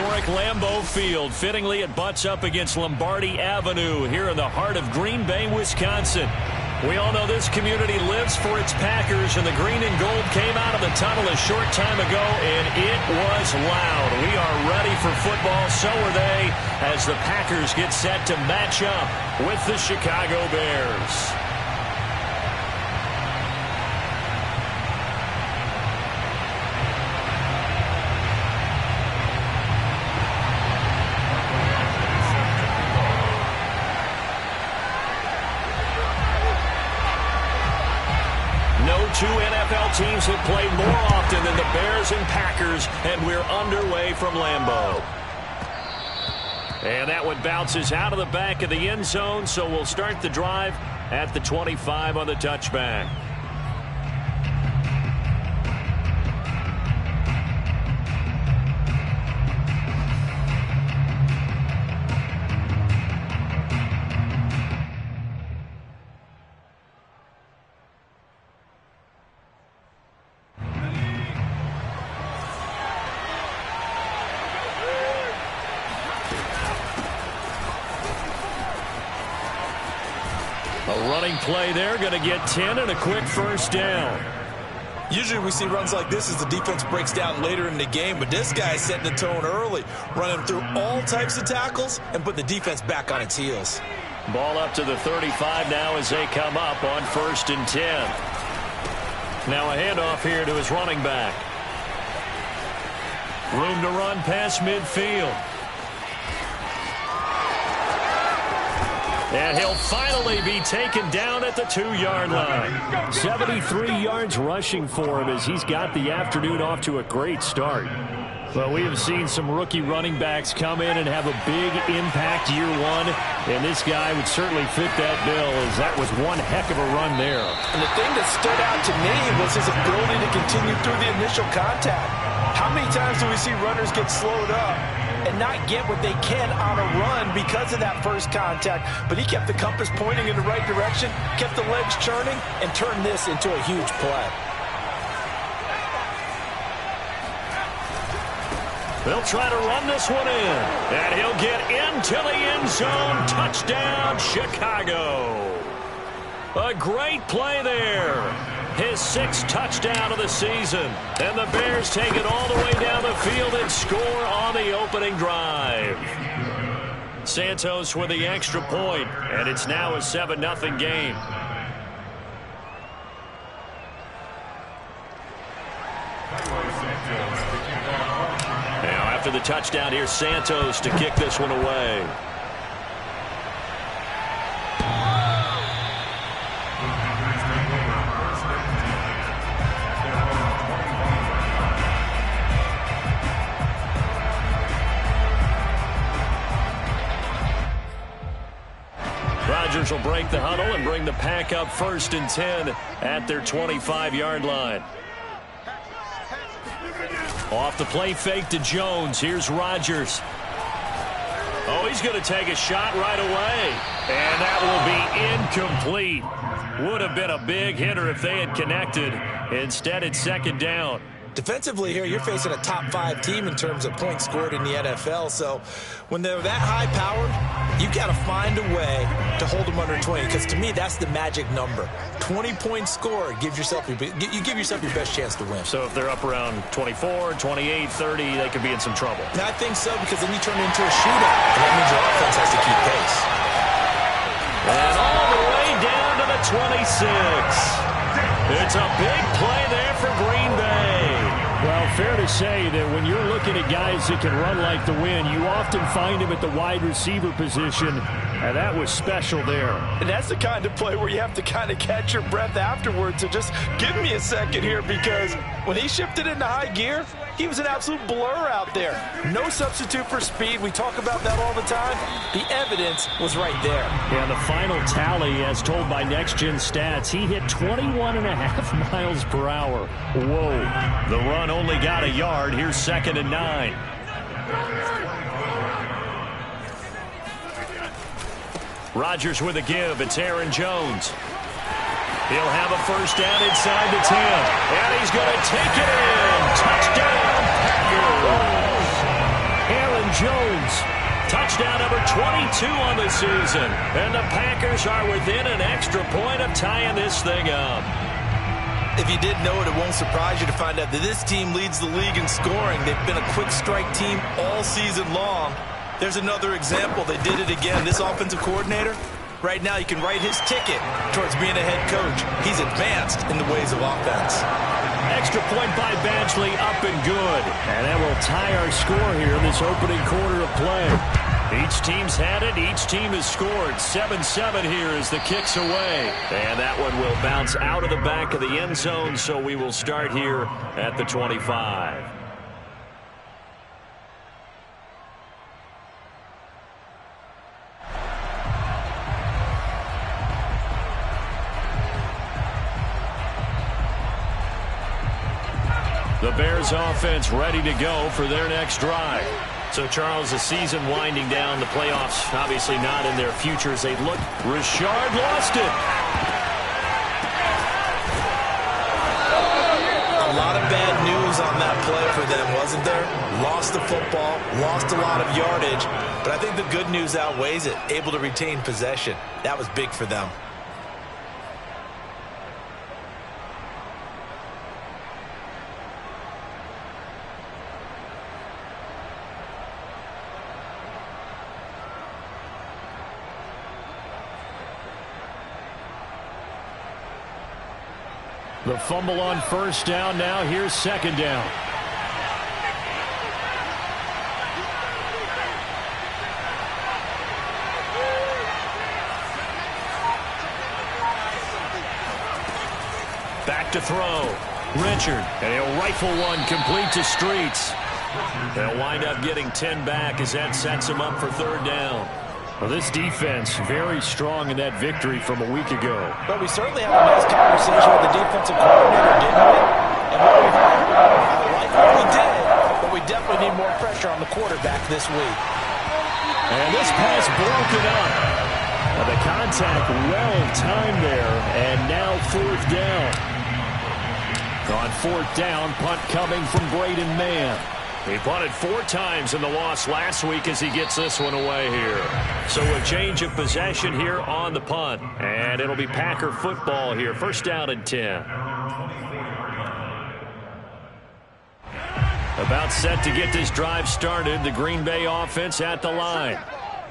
historic Lambeau Field. Fittingly, it butts up against Lombardi Avenue here in the heart of Green Bay, Wisconsin. We all know this community lives for its Packers, and the green and gold came out of the tunnel a short time ago, and it was loud. We are ready for football, so are they, as the Packers get set to match up with the Chicago Bears. Two NFL teams have played more often than the Bears and Packers, and we're underway from Lambeau. And that one bounces out of the back of the end zone, so we'll start the drive at the 25 on the touchback. A running play there, going to get 10 and a quick first down. Usually we see runs like this as the defense breaks down later in the game, but this guy's setting the tone early, running through all types of tackles and put the defense back on its heels. Ball up to the 35 now as they come up on 1st and 10. Now a handoff here to his running back. Room to run past midfield. And he'll finally be taken down at the 2-yard line. 73 yards rushing for him as he's got the afternoon off to a great start. Well, we have seen some rookie running backs come in and have a big impact year one, and this guy would certainly fit that bill, as that was one heck of a run there. And the thing that stood out to me was his ability to continue through the initial contact. How many times do we see runners get slowed up and not get what they can on a run because of that first contact? But he kept the compass pointing in the right direction, kept the legs churning, and turned this into a huge play. They'll try to run this one in, and he'll get into the end zone. Touchdown, Chicago. A great play there. His 6th touchdown of the season. And the Bears take it all the way down the field and score on the opening drive. Santos with the extra point, and it's now a 7-0 game. Now after the touchdown, here's Santos to kick this one away. Rodgers will break the huddle and bring the Pack up 1st and 10 at their 25-yard line. Off the play fake to Jones. Here's Rodgers. Oh, he's going to take a shot right away. And that will be incomplete. Would have been a big hitter if they had connected. Instead, it's 2nd down. Defensively here, you're facing a top 5 team in terms of points scored in the NFL. So when they're that high-powered, you've got to find a way to hold them under 20. Because to me, that's the magic number. 20 points scored, you give yourself your best chance to win. So if they're up around 24, 28, 30, they could be in some trouble. And I think so, because then you turn it into a shootout. And that means your offense has to keep pace. And all the way down to the 26. It's a big play there for Green Bay. Well, fair to say that when you're looking at guys that can run like the wind, you often find him at the wide receiver position, and that was special there. And that's the kind of play where you have to kind of catch your breath afterwards. So just give me a second here, because when he shifted into high gear, he was an absolute blur out there. No substitute for speed. We talk about that all the time. The evidence was right there. Yeah, the final tally, as told by Next Gen Stats, he hit 21.5 miles per hour. Whoa. The run only got a yard. Here's 2nd and 9. Rodgers with a give. It's Aaron Jones. He'll have a first down inside the 10. And he's going to take it in. Touchdown, Packers. Aaron Jones. Touchdown number 22 on the season. And the Packers are within an extra point of tying this thing up. If you didn't know it, it won't surprise you to find out that this team leads the league in scoring. They've been a quick strike team all season long. There's another example. They did it again. This offensive coordinator, right now you can write his ticket towards being a head coach. He's advanced in the ways of offense. Extra point by Badgley, up and good. And that will tie our score here in this opening quarter of play. Each team's had it. Each team has scored. 7-7 here as the kick's away. And that one will bounce out of the back of the end zone, so we will start here at the 25. The Bears offense ready to go for their next drive. So, Charles, the season winding down, the playoffs obviously not in their future as they look. Richard lost it. A lot of bad news on that play for them, wasn't there? Lost the football, lost a lot of yardage, but I think the good news outweighs it. Able to retain possession. That was big for them. The fumble on first down. Now here's second down. Back to throw. Richard. And he'll rifle one complete to Streets. They'll wind up getting 10 back as that sets him up for third down. Well, this defense very strong in that victory from a week ago. But we certainly had a nice conversation with the defensive coordinator, didn't we? And what we heard, I like what we did, but we definitely need more pressure on the quarterback this week. And this pass broken up. Well, the contact well timed there, and now fourth down. On fourth down, punt coming from Braden Mann. He punted 4 times in the loss last week as he gets this one away here. So a change of possession here on the punt. And it'll be Packer football here. First down and 10. About set to get this drive started. The Green Bay offense at the line.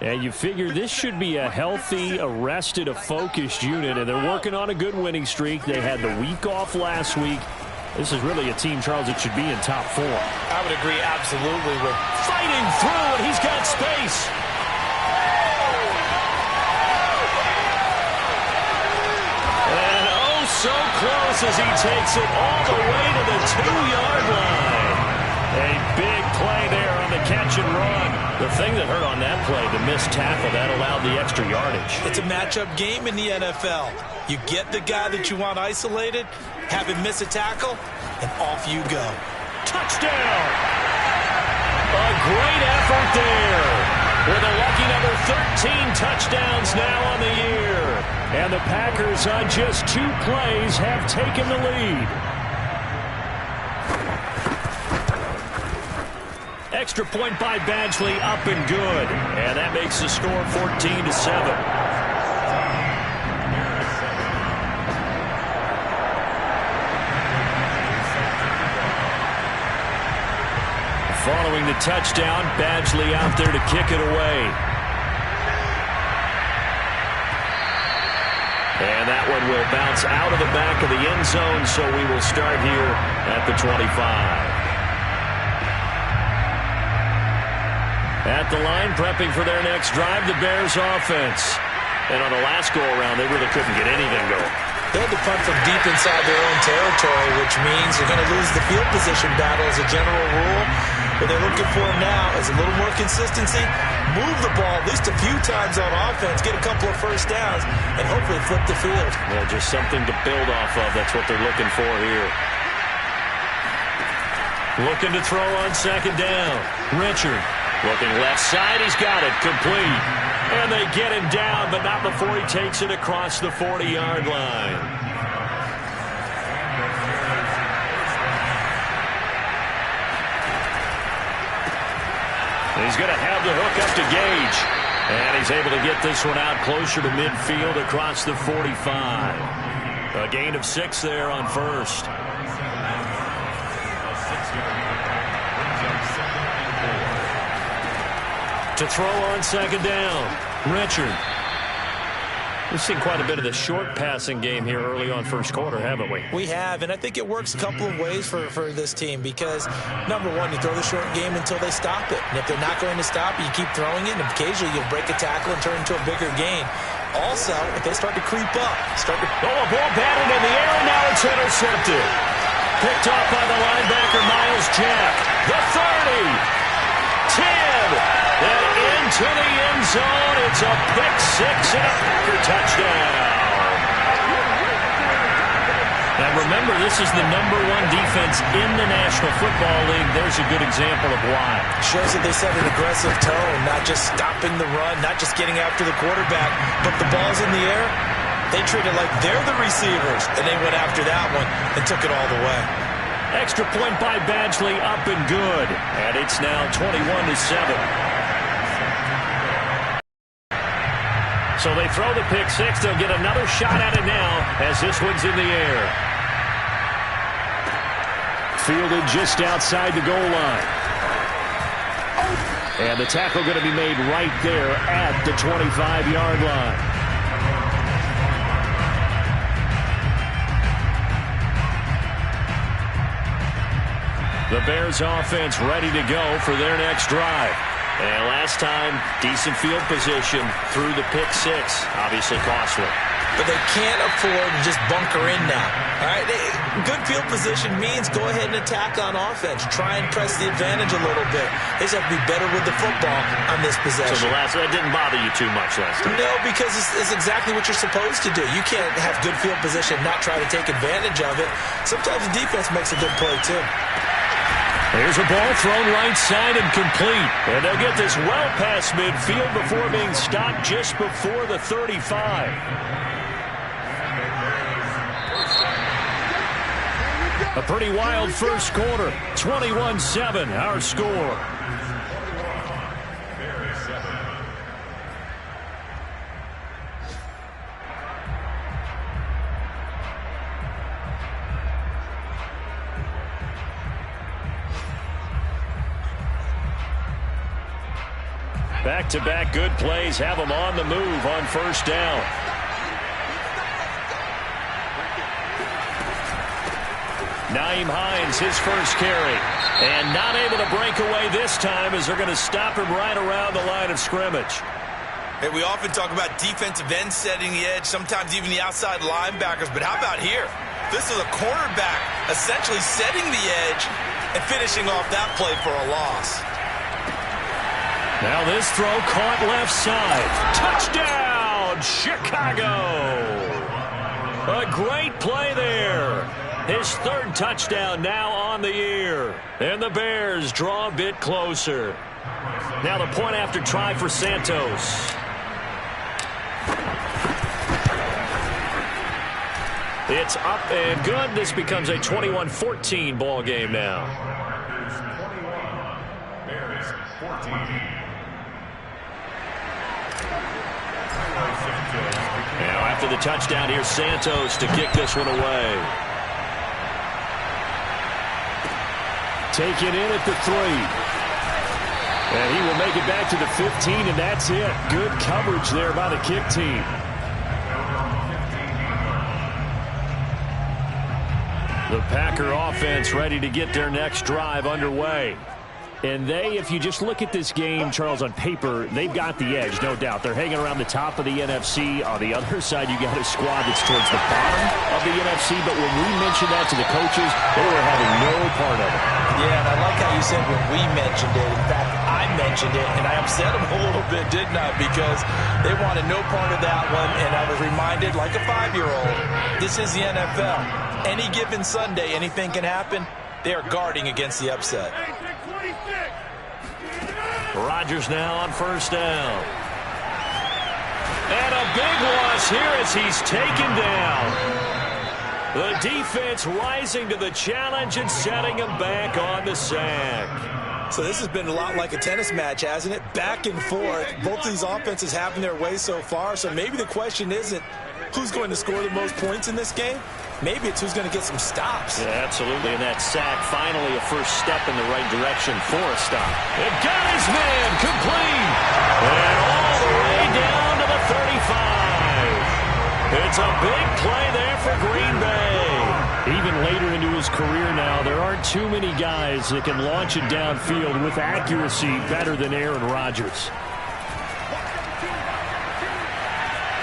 And you figure this should be a healthy, a rested, a focused unit. And they're working on a good winning streak. They had the week off last week. This is really a team, Charles, that should be in top 4. I would agree absolutely with fighting through, and he's got space. And oh, so close as he takes it all the way to the 2-yard line. A big play there on the catch and run. The thing that hurt on that play, the missed tackle, that allowed the extra yardage. It's a matchup game in the NFL. You get the guy that you want isolated, have him miss a tackle, and off you go. Touchdown! A great effort there. With a lucky number 13 touchdowns now on the year. And the Packers on just 2 plays have taken the lead. Extra point by Badgley, up and good. And that makes the score 14-7. Following the touchdown, Badgley out there to kick it away. And that one will bounce out of the back of the end zone, so we will start here at the 25. At the line, prepping for their next drive, the Bears offense. And on the last go-around, they really couldn't get anything going. They had to punt from deep inside their own territory, which means they're going to lose the field position battle as a general rule. What they're looking for now is a little more consistency, move the ball at least a few times on offense, get a couple of first downs, and hopefully flip the field. Yeah, just something to build off of. That's what they're looking for here. Looking to throw on second down. Richard looking left side. He's got it complete. And they get him down, but not before he takes it across the 40-yard line. He's going to have the hook up to Gage. And he's able to get this one out closer to midfield across the 45. A gain of 6 there on first. To throw on second down, Richard. We've seen quite a bit of the short passing game here early on first quarter, haven't we? We have, and I think it works a couple of ways for this team because, number one, you throw the short game until they stop it. And if they're not going to stop it, you keep throwing it, and occasionally you'll break a tackle and turn into a bigger gain. Also, if they start to creep up, a ball batted in the air, and now it's intercepted. Picked off by the linebacker, Miles Jack. The 30, 10. And into the end zone. It's a pick 6 and a Packer touchdown. Now remember, this is the #1 defense in the National Football League. There's a good example of why. Shows that they set an aggressive tone, not just stopping the run, not just getting after the quarterback, but the ball's in the air. They treat it like they're the receivers, and they went after that one and took it all the way. Extra point by Badgley, up and good. And it's now 21-7. So they throw the pick 6. They'll get another shot at it now as this one's in the air. Fielded just outside the goal line. And the tackle going to be made right there at the 25-yard line. The Bears offense ready to go for their next drive. And last time, decent field position through the pick 6. Obviously costly. But they can't afford to just bunker in now. All right, good field position means go ahead and attack on offense. Try and press the advantage a little bit. They just have to be better with the football on this possession. So that didn't bother you too much last time? No, because it's exactly what you're supposed to do. You can't have good field position and not try to take advantage of it. Sometimes the defense makes a good play, too. There's a ball thrown right side and complete. And they'll get this well past midfield before being stopped just before the 35. A pretty wild first quarter. 21-7, our score. Back-to-back good plays have them on the move on first down. Nyheim Hines, his first carry. And not able to break away this time as they're going to stop him right around the line of scrimmage. Hey, we often talk about defensive ends setting the edge, sometimes even the outside linebackers. But how about here? This is a cornerback essentially setting the edge and finishing off that play for a loss. Now this throw caught left side. Touchdown, Chicago! A great play there. His third touchdown now on the year. And the Bears draw a bit closer. Now the point after try for Santos. It's up and good. This becomes a 21-14 ball game now. Bears 14. Now after the touchdown, here's Santos to kick this one away. Taken in at the 3. And he will make it back to the 15, and that's it. Good coverage there by the kick team. The Packer offense ready to get their next drive underway. And they, if you just look at this game, Charles, on paper, they've got the edge, no doubt. They're hanging around the top of the NFC. On the other side, you got a squad that's towards the bottom of the NFC. But when we mentioned that to the coaches, they were having no part of it. Yeah, and I like how you said when we mentioned it. In fact, I mentioned it, and I upset them a little bit, didn't I? Because they wanted no part of that one, and I was reminded, like a 5-year-old, this is the NFL. Any given Sunday, anything can happen. They are guarding against the upset. Rodgers now on first down. And a big loss here as he's taken down. The defense rising to the challenge and setting him back on the sack. So this has been a lot like a tennis match, hasn't it? Back and forth. Both of these offenses having their way so far. So maybe the question isn't who's going to score the most points in this game. Maybe it's who's going to get some stops. Yeah, absolutely. And that sack, finally a first step in the right direction for a stop. It got his man complete. And all the way down to the 35. It's a big play there for Green Bay. Even later into his career now, there aren't too many guys that can launch it downfield with accuracy better than Aaron Rodgers.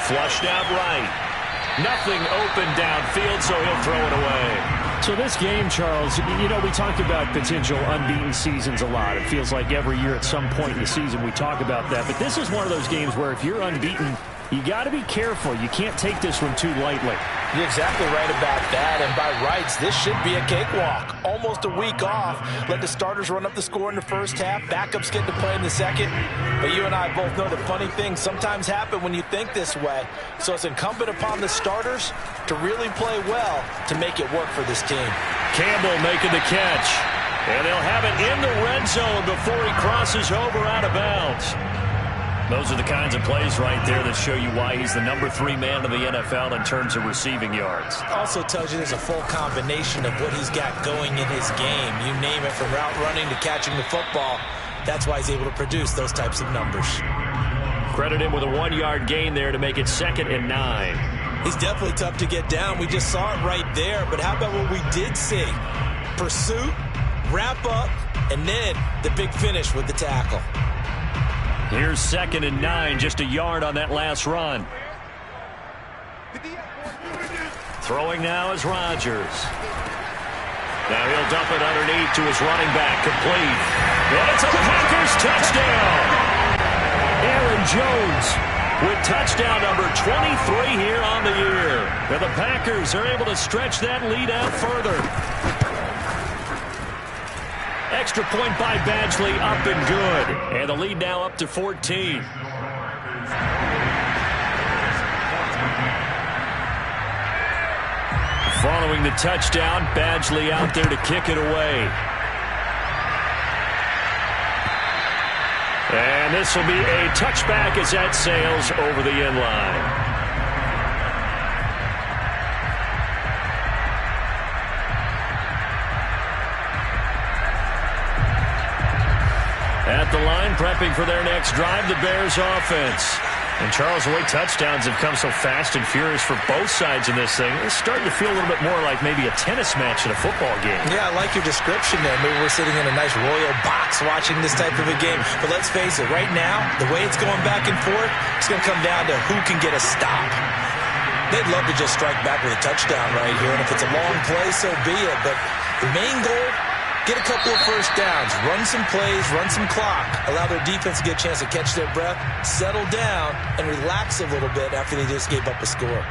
Flushed out right. Nothing open downfield, so he'll throw it away. So this game, Charles, you know, we talked about potential unbeaten seasons a lot. It feels like every year at some point in the season we talk about that. But this is one of those games where if you're unbeaten, you got to be careful. You can't take this one too lightly. You're exactly right about that, and by rights, this should be a cakewalk. Almost a week off. Let the starters run up the score in the first half. Backups get to play in the second. But you and I both know the funny things sometimes happen when you think this way. So it's incumbent upon the starters to really play well to make it work for this team. Campbell making the catch. And they'll have it in the red zone before he crosses over out of bounds. Those are the kinds of plays right there that show you why he's the number 3 man in the NFL in terms of receiving yards. Also tells you there's a full combination of what he's got going in his game. You name it, from route running to catching the football. That's why he's able to produce those types of numbers. Credit him with a 1-yard gain there to make it 2nd and 9. He's definitely tough to get down. We just saw it right there. But how about what we did see? Pursuit, wrap up, and then the big finish with the tackle. Here's 2nd and 9, just a yard on that last run. Throwing now is Rodgers. Now he'll dump it underneath to his running back, complete. And it's a Packers touchdown. Aaron Jones with touchdown number 23 here on the year. And the Packers are able to stretch that lead out further. Extra point by Badgley, up and good. And the lead now up to 14. Following the touchdown, Badgley out there to kick it away. And this will be a touchback as that sails over the end line. At the line, prepping for their next drive, the Bears offense. And Charles, the way touchdowns have come so fast and furious for both sides in this thing, it's starting to feel a little bit more like maybe a tennis match in a football game. Yeah, I like your description there. Maybe we're sitting in a nice royal box watching this type of a game. But let's face it, right now, the way it's going back and forth, it's going to come down to who can get a stop. They'd love to just strike back with a touchdown right here, and if it's a long play, so be it. But the main goal, get a couple of first downs, run some plays, run some clock, allow their defense to get a chance to catch their breath, settle down, and relax a little bit after they just gave up a score.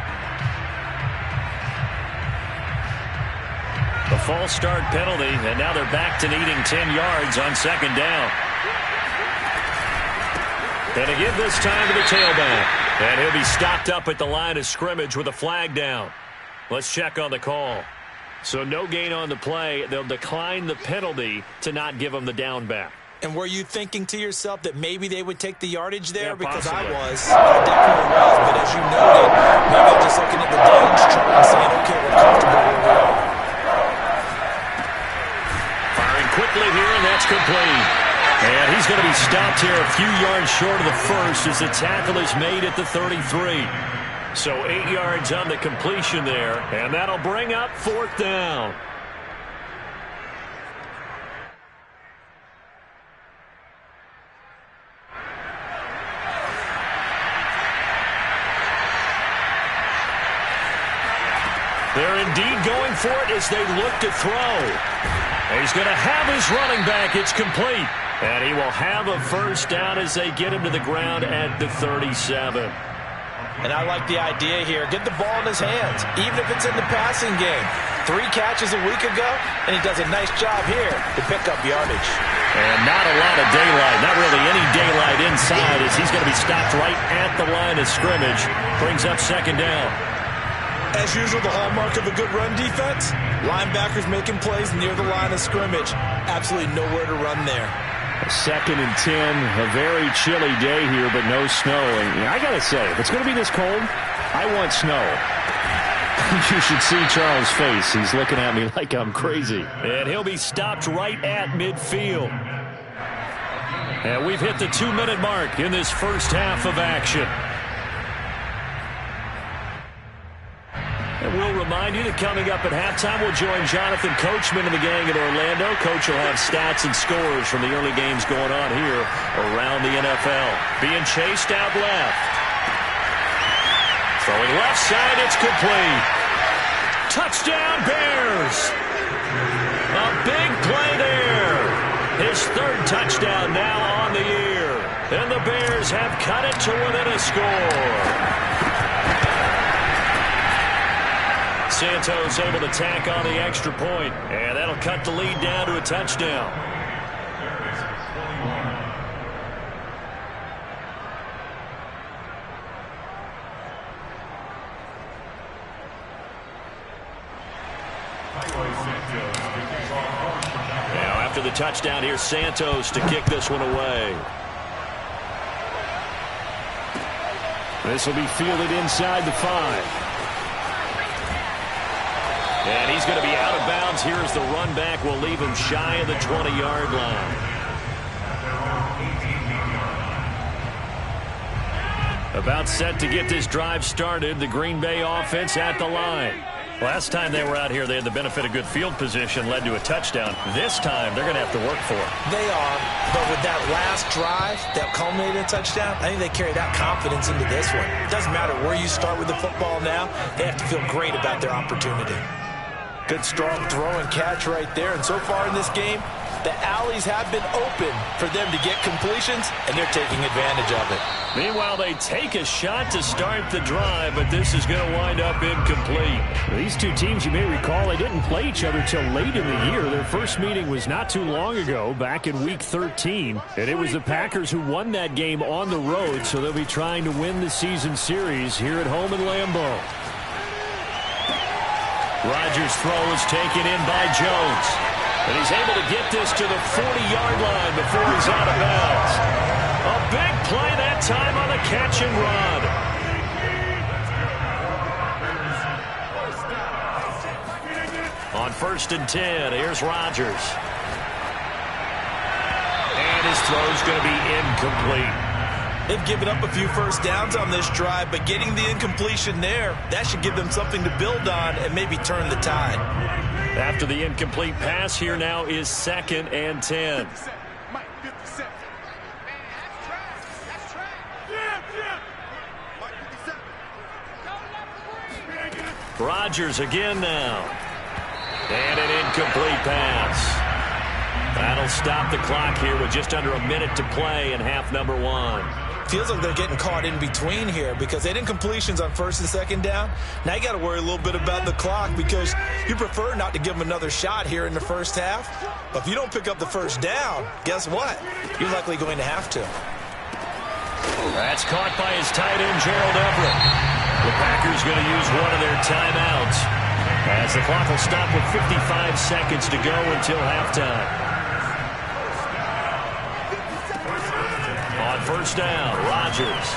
The false start penalty, and now they're back to needing 10 yards on 2nd down. And to give this time to the tailback. And he'll be stopped up at the line of scrimmage with a flag down. Let's check on the call. So no gain on the play. They'll decline the penalty to not give him the down back. And were you thinking to yourself that maybe they would take the yardage there? Yeah, because possibly. I was. I definitely was. But as you noted, maybe I'm just looking at the downs chart and saying, okay, we're comfortable where we are. Firing quickly here, and that's complete. And he's going to be stopped here a few yards short of the first as the tackle is made at the 33. So 8 yards on the completion there, and that'll bring up 4th down. They're indeed going for it as they look to throw. And he's going to have his running back. It's complete. And he will have a first down as they get him to the ground at the 37. And I like the idea here. Get the ball in his hands, even if it's in the passing game. 3 catches a week ago, and he does a nice job here to pick up yardage. And not a lot of daylight, not really any daylight inside as he's going to be stopped right at the line of scrimmage. Brings up 2nd down. As usual, the hallmark of a good run defense, linebackers making plays near the line of scrimmage. Absolutely nowhere to run there. 2nd and 10, a very chilly day here, but no snow. And I got to say, if it's going to be this cold, I want snow. You should see Charles' face. He's looking at me like I'm crazy. And he'll be stopped right at midfield. And we've hit the 2-minute mark in this first half of action. And we'll remind you that coming up at halftime, we'll join Jonathan Coachman and the gang in Orlando. Coach will have stats and scores from the early games going on here around the NFL. Being chased out left. Throwing left side, it's complete. Touchdown, Bears! A big play there. His 3rd touchdown now on the year. And the Bears have cut it to within a score. Santos able to tack on the extra point, and that'll cut the lead down to a touchdown. Now after the touchdown, here's Santos to kick this one away. This will be fielded inside the 5. And he's going to be out of bounds here as the run back will leave him shy of the 20-yard line. About set to get this drive started, the Green Bay offense at the line. Last time they were out here, they had the benefit of good field position, led to a touchdown. This time, they're going to have to work for it. They are, but with that last drive that culminated in a touchdown, I think they carry that confidence into this one. It doesn't matter where you start with the football now. They have to feel great about their opportunity. Good, strong throw and catch right there. And so far in this game, the alleys have been open for them to get completions, and they're taking advantage of it. Meanwhile, they take a shot to start the drive, but this is going to wind up incomplete. These two teams, you may recall, they didn't play each other till late in the year. Their first meeting was not too long ago, back in Week 13. And it was the Packers who won that game on the road, so they'll be trying to win the season series here at home in Lambeau. Rodgers' throw is taken in by Jones. And he's able to get this to the 40-yard line before he's out of bounds. A big play that time on the catch and run. On 1st and 10, here's Rodgers. And his throw's going to be incomplete. They've given up a few first downs on this drive, but getting the incompletion there, that should give them something to build on and maybe turn the tide. After the incomplete pass, here now is 2nd and 10. Rodgers again now. And an incomplete pass. That'll stop the clock here with just under a minute to play in half number 1. Feels like they're getting caught in between here because they had incompletions on 1st and 2nd down. Now you got to worry a little bit about the clock because you prefer not to give them another shot here in the first half. But if you don't pick up the first down, guess what? You're likely going to have to. That's caught by his tight end, Gerald Everett. The Packers going to use one of their timeouts as the clock will stop with 55 seconds to go until halftime. On 1st down, Rodgers.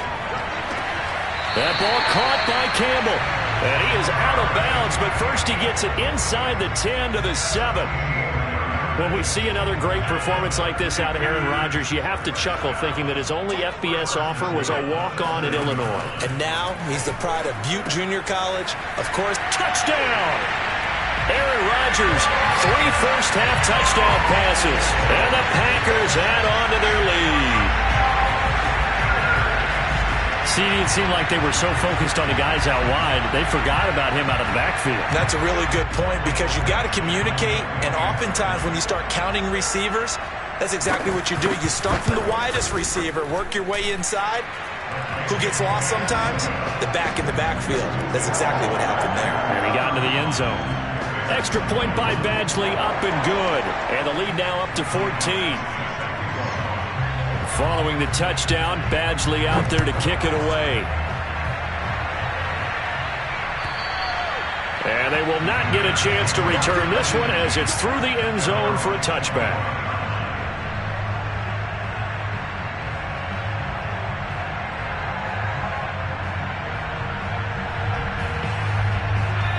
That ball caught by Campbell. And he is out of bounds, but first he gets it inside the 10 to the 7. When we see another great performance like this out of Aaron Rodgers, you have to chuckle thinking that his only FBS offer was a walk-on in Illinois. And now he's the pride of Butte Junior College. Of course, touchdown! Aaron Rodgers, 3 first-half touchdown passes. And the Packers add on to their lead. See, it seemed like they were so focused on the guys out wide, they forgot about him out of the backfield. That's a really good point because you got to communicate, and oftentimes when you start counting receivers, that's exactly what you do. You start from the widest receiver, work your way inside. Who gets lost sometimes? The back in the backfield. That's exactly what happened there. And he got into the end zone. Extra point by Badgley, up and good. And the lead now up to 14. Following the touchdown, Badgley out there to kick it away. they will not get a chance to return this one as it's through the end zone for a touchback.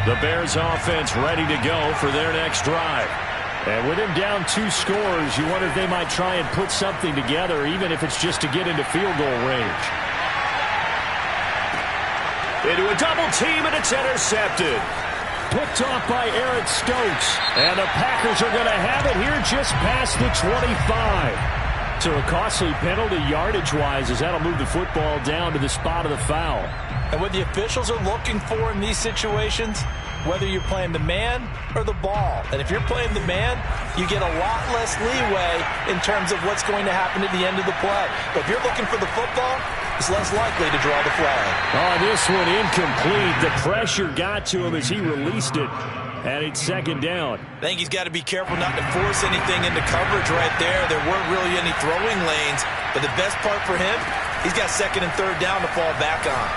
The Bears offense ready to go for their next drive. And with him down 2 scores, you wonder if they might try and put something together, even if it's just to get into field goal range. Into a double team, and it's intercepted. Picked off by Eric Stokes. And the Packers are going to have it here just past the 25. So a costly penalty yardage-wise as that'll move the football down to the spot of the foul. And what the officials are looking for in these situations, whether you're playing the man or the ball. And if you're playing the man, you get a lot less leeway in terms of what's going to happen at the end of the play. But if you're looking for the football, it's less likely to draw the flag. Oh, this one incomplete. The pressure got to him as he released it. And it's second down. I think he's got to be careful not to force anything into coverage right there. There weren't really any throwing lanes. But the best part for him, he's got second and third down to fall back on.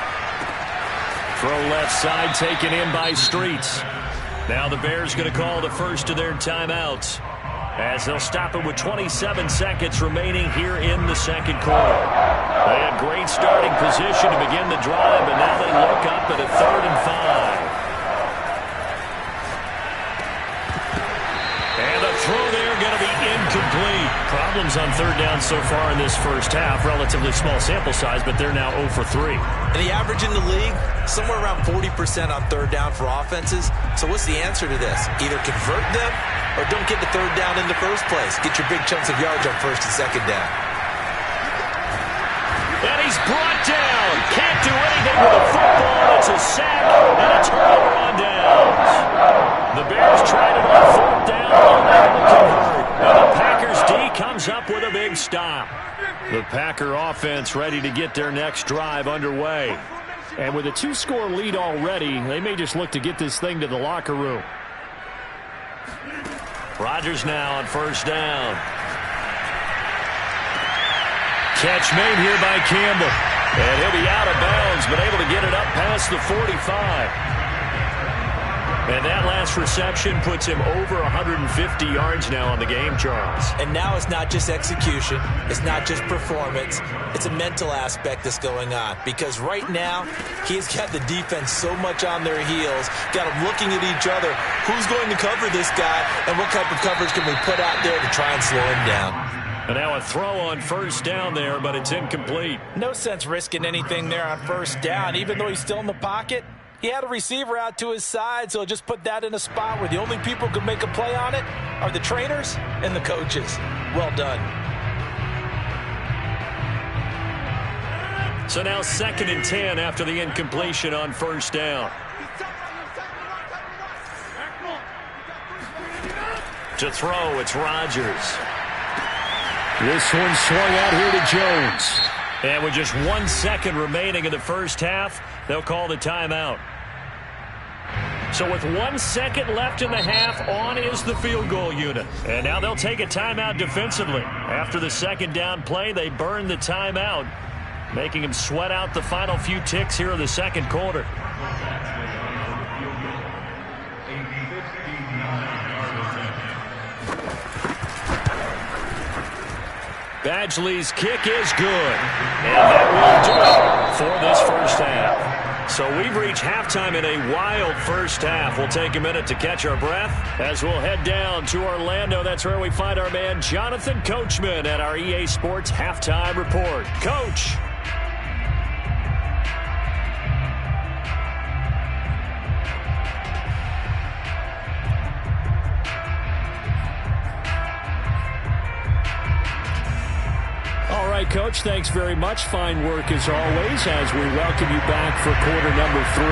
Throw left side taken in by Streets. Now the Bears going to call the first of their timeouts as they'll stop it with 27 seconds remaining here in the second quarter. They had great starting position to begin the drive, and now they look up at a 3rd and 5. And the throw there going to be incomplete. Problems on 3rd down so far in this first half. Relatively small sample size, but they're now 0 for 3. And the average in the league, somewhere around 40% on 3rd down for offenses. So what's the answer to this? Either convert them or don't get the 3rd down in the first place. Get your big chunks of yards on 1st and 2nd down. And he's brought down. Can't do anything with the football. It's a sack and a turnover on downs. The Bears tried it on 4th down. Unable to convert. And the Packers D comes up with a big stop. The Packer offense ready to get their next drive underway. And with a 2-score lead already, they may just look to get this thing to the locker room. Rodgers now on 1st down. Catch made here by Campbell. And he'll be out of bounds, but able to get it up past the 45. And that last reception puts him over 150 yards now on the game, Charles. And now it's not just execution. It's not just performance. It's a mental aspect that's going on. Because right now, he's got the defense so much on their heels, got them looking at each other. Who's going to cover this guy, and what type of coverage can we put out there to try and slow him down? And now a throw on 1st down there, but it's incomplete. No sense risking anything there on 1st down, even though he's still in the pocket. He had a receiver out to his side, so just put that in a spot where the only people who can make a play on it are the trainers and the coaches. Well done. So now 2nd and 10 after the incompletion on 1st down. To throw, it's Rodgers. This one swung out here to Jones. And with just 1 second remaining in the first half, they'll call the timeout. So with 1 second left in the half, on is the field goal unit. And now they'll take a timeout defensively. After the 2nd down play, they burn the timeout, making them sweat out the final few ticks here in the second quarter. Badgley's kick is good. And that will do it for this first half. So we've reached halftime in a wild first half. We'll take a minute to catch our breath as we'll head down to Orlando. That's where we find our man Jonathan Coachman at our EA Sports Halftime Report. Coach. All right, Coach, thanks very much. Fine work as always as we welcome you back for quarter number 3.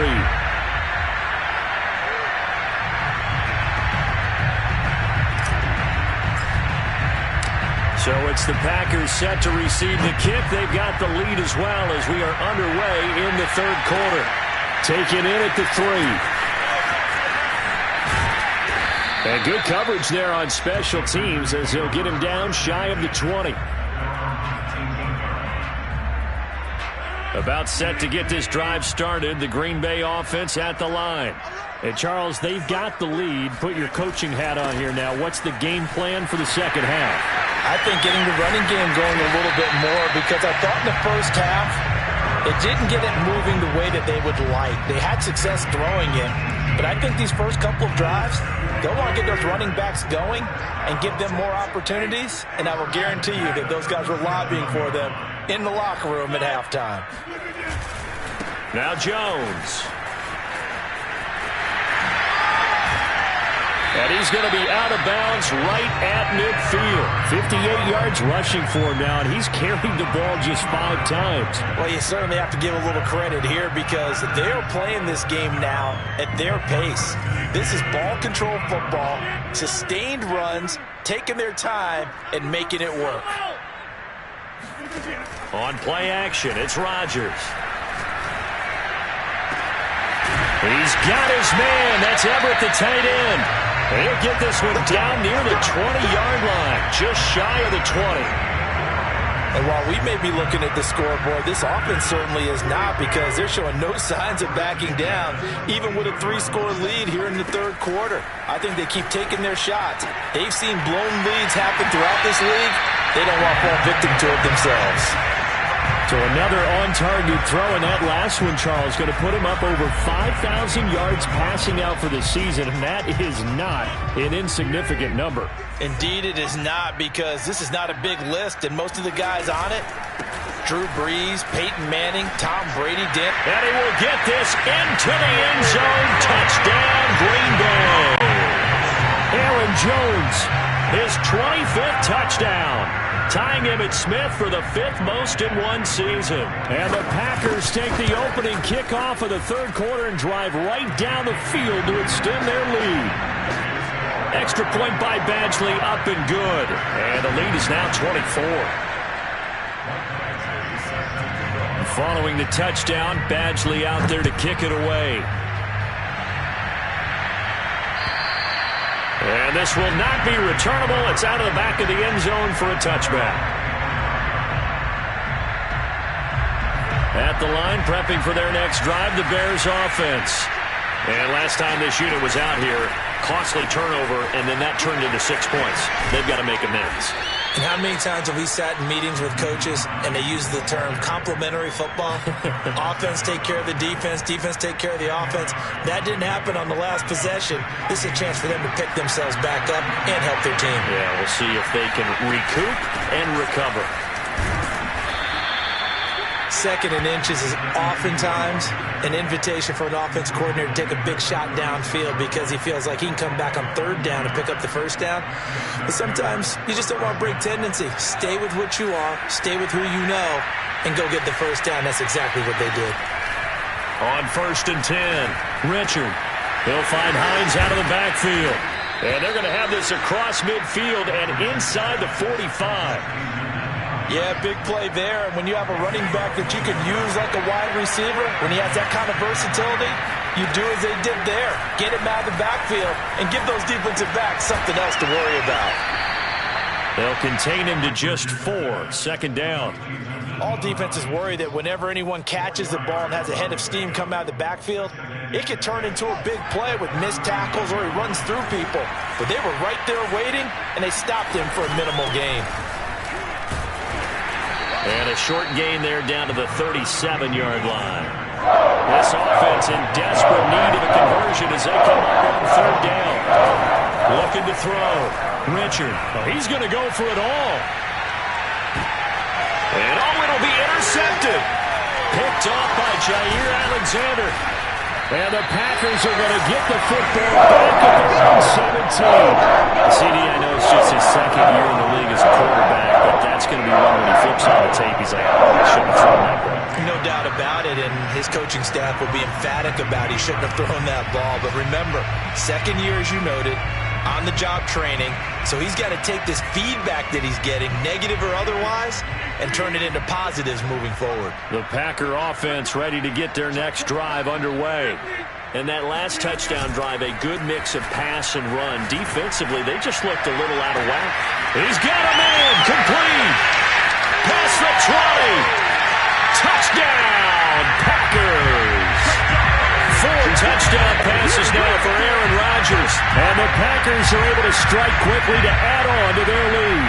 So it's the Packers set to receive the kick. They've got the lead as well as we are underway in the third quarter. Taken in at the 3. And good coverage there on special teams as he'll get him down shy of the 20. About set to get this drive started. The Green Bay offense at the line. And, Charles, they've got the lead. Put your coaching hat on here now. What's the game plan for the second half? I think getting the running game going a little bit more, because I thought in the first half it didn't get it moving the way that they would like. They had success throwing it, but I think these first couple of drives, they'll want to get those running backs going and give them more opportunities, and I will guarantee you that those guys were lobbying for them in the locker room at halftime. Now Jones. And he's going to be out of bounds right at midfield. 58 yards rushing for him now, and he's carried the ball just 5 times. Well, you certainly have to give a little credit here, because they're playing this game now at their pace. This is ball control football, sustained runs, taking their time, and making it work. On play action, it's Rodgers. He's got his man. That's Everett, the tight end. And he'll get this one down near the 20-yard line, just shy of the 20. And while we may be looking at the scoreboard, this offense certainly is not, because they're showing no signs of backing down, even with a 3-score lead here in the third quarter. I think they keep taking their shots. They've seen blown leads happen throughout this league. They don't want to fall victim to it themselves. So another on-target throw, and that last one, Charles, going to put him up over 5,000 yards passing out for the season, and that is not an insignificant number. Indeed it is not, because this is not a big list, and most of the guys on it, Drew Brees, Peyton Manning, Tom Brady, and he will get this into the end zone. Touchdown, Green Bay. Aaron Jones, his 25th touchdown. Tying Emmitt Smith for the 5th most in one season. And the Packers take the opening kickoff of the third quarter and drive right down the field to extend their lead. Extra point by Badgley, up and good. And the lead is now 24. Following the touchdown, Badgley out there to kick it away. And this will not be returnable. It's out of the back of the end zone for a touchback. At the line, prepping for their next drive, the Bears offense. And last time this unit was out here, costly turnover, and then that turned into 6 points. They've got to make amends. And how many times have we sat in meetings with coaches and they use the term complementary football? Offense take care of the defense, defense take care of the offense. That didn't happen on the last possession. This is a chance for them to pick themselves back up and help their team. Yeah, we'll see if they can recoup and recover. Second and inches is oftentimes an invitation for an offense coordinator to take a big shot downfield, because he feels like he can come back on third down and pick up the first down. But sometimes you just don't want to break tendency. Stay with what you are, stay with who you know, and go get the first down. That's exactly what they did. On 1st and 10, Richard. He'll find Hines out of the backfield. And they're going to have this across midfield and inside the 45. Yeah, big play there. And when you have a running back that you can use like a wide receiver, when he has that kind of versatility, you do as they did there. Get him out of the backfield and give those defensive backs something else to worry about. They'll contain him to just 4. Second down. All defenses worry that whenever anyone catches the ball and has a head of steam come out of the backfield, it could turn into a big play with missed tackles or he runs through people. But they were right there waiting, and they stopped him for a minimal gain. And a short gain there down to the 37-yard line. This offense in desperate need of a conversion as they come up on third down. Looking to throw. Richard. Oh, he's going to go for it all. And it'll be intercepted. Picked off by Jair Alexander. And the Packers are going to get the football back at their own 17. CD, I know it's just his second year in the league as a quarterback, but that's going to be one when he flips on the tape. He's like, oh, I shouldn't have thrown that ball. No doubt about it, and his coaching staff will be emphatic about he shouldn't have thrown that ball. But remember, second year, as you noted, on-the-job training, so he's got to take this feedback that he's getting, negative or otherwise, and turn it into positives moving forward. The Packer offense ready to get their next drive underway. And that last touchdown drive, a good mix of pass and run. Defensively, they just looked a little out of whack. He's got a man, complete. Past the 20. Touchdown, Packers! 4 touchdown passes now for Aaron Rodgers. And the Packers are able to strike quickly to add on to their lead.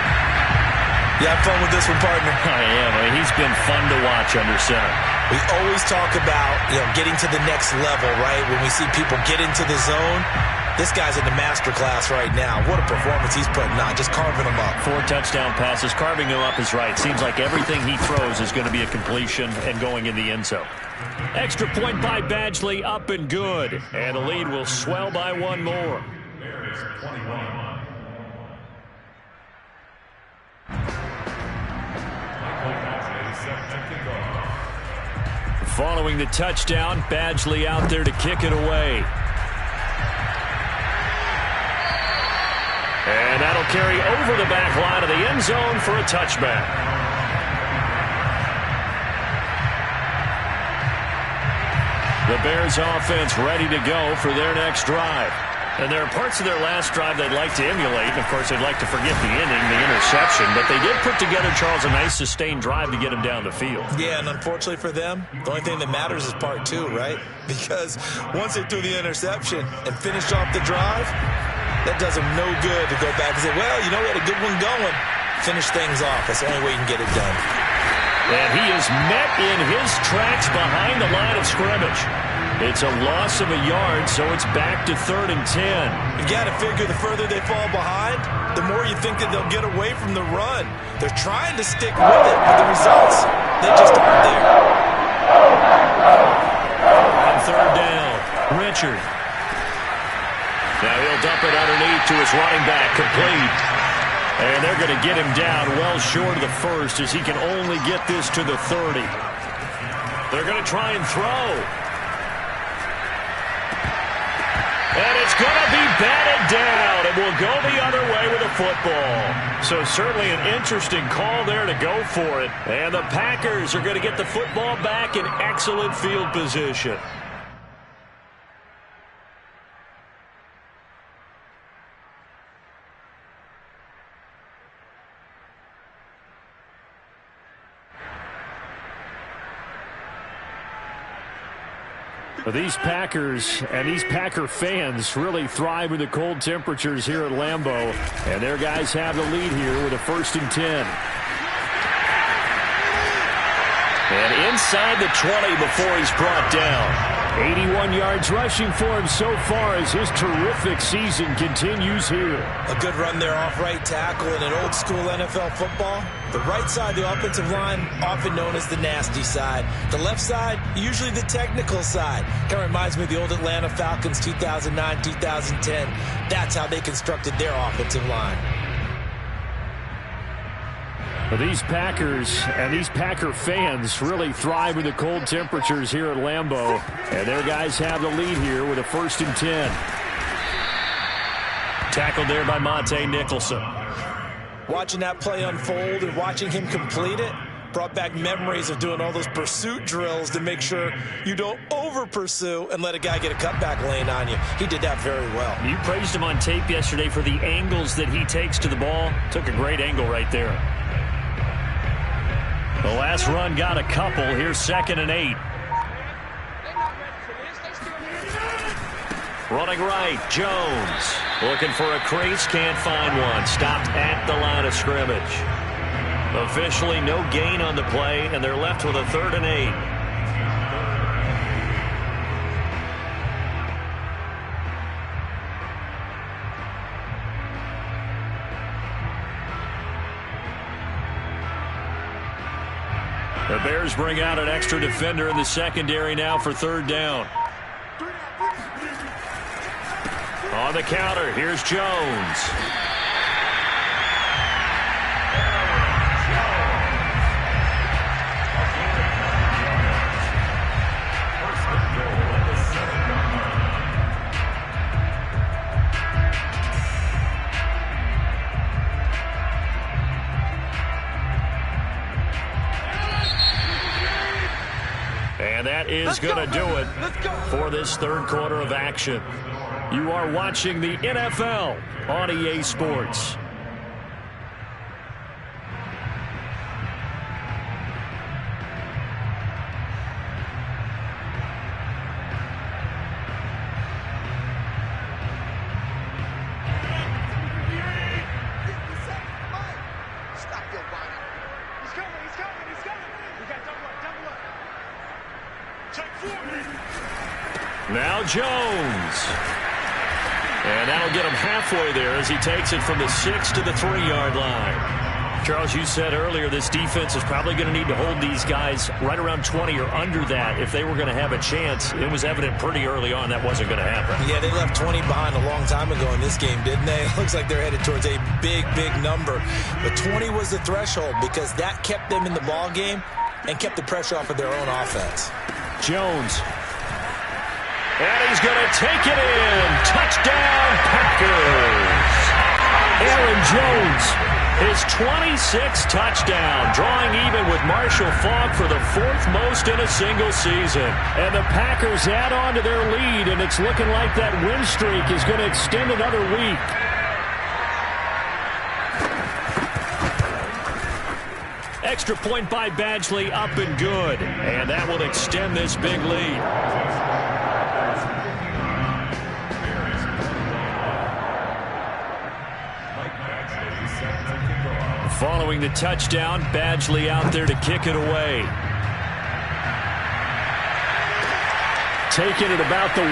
You have fun with this one, partner? I am. I mean, he's been fun to watch under center. We always talk about, getting to the next level, right? When we see people get into the zone, this guy's in the master class right now. What a performance he's putting on, just carving them up. 4 touchdown passes, carving them up is right. Seems like everything he throws is going to be a completion and going in the end zone. Extra point by Badgley, up and good. And the lead will swell by 1 more. Bears 21. Following the touchdown, Badgley out there to kick it away. And that'll carry over the back line of the end zone for a touchback. The Bears offense ready to go for their next drive. And there are parts of their last drive they'd like to emulate. And, of course, they'd like to forget the inning, the interception. But they did put together, Charles, a nice sustained drive to get him down the field. Yeah, and unfortunately for them, the only thing that matters is part 2, right? Because once they threw the interception and finished off the drive, that does them no good to go back and say, well, we had a good one going. Finish things off. That's the only way you can get it done. And he is met in his tracks behind the line of scrimmage. It's a loss of a yard, so it's back to 3rd and 10. You got to figure the further they fall behind, the more you think that they'll get away from the run. They're trying to stick with it, but the results, they just aren't there. On 3rd down, Richard. Now he'll dump it underneath to his running back, complete. And they're going to get him down well short of the first as he can only get this to the 30. They're going to try and throw. And it's going to be batted down, and will go the other way with a football. So certainly an interesting call there to go for it. And the Packers are going to get the football back in excellent field position. These Packers and these Packer fans really thrive in the cold temperatures here at Lambeau. And their guys have the lead here with a 1st and 10. And inside the 20 before he's brought down. 81 yards rushing for him so far as his terrific season continues here. A good run there off right tackle in an old school NFL football. The right side, the offensive line, often known as the nasty side. The left side, usually the technical side. Kind of reminds me of the old Atlanta Falcons 2009, 2010. That's how they constructed their offensive line. These Packers and these Packer fans really thrive in the cold temperatures here at Lambeau. And their guys have the lead here with a 1st and 10. Tackled there by Monte Nicholson. Watching that play unfold and watching him complete it brought back memories of doing all those pursuit drills to make sure you don't over-pursue and let a guy get a cutback lane on you. He did that very well. You praised him on tape yesterday for the angles that he takes to the ball. Took a great angle right there. The last run got a couple. Here's 2nd and 8. Running right, Jones. Looking for a crease, can't find one. Stopped at the line of scrimmage. Officially no gain on the play, and they're left with a 3rd and 8. The Bears bring out an extra defender in the secondary now for 3rd down. On the counter, here's Jones. And that is going to do it for this 3rd quarter of action. You are watching the NFL on EA Sports. Now Jones. And that'll get him halfway there as he takes it from the 6 to the 3-yard line. Charles, you said earlier this defense is probably going to need to hold these guys right around 20 or under that if they were going to have a chance. It was evident pretty early on that wasn't going to happen. Yeah, they left 20 behind a long time ago in this game, didn't they? It looks like they're headed towards a big, big number. But 20 was the threshold because that kept them in the ball game and kept the pressure off of their own offense. Jones. And he's going to take it in. Touchdown, Packers. Aaron Jones, his 26th touchdown, drawing even with Marshall Faulk for the 4th most in a single season. And the Packers add on to their lead, and it's looking like that win streak is going to extend another week. Extra point by Badgley, up and good. And that will extend this big lead. Following the touchdown, Badgley out there to kick it away. Taking it about the 1.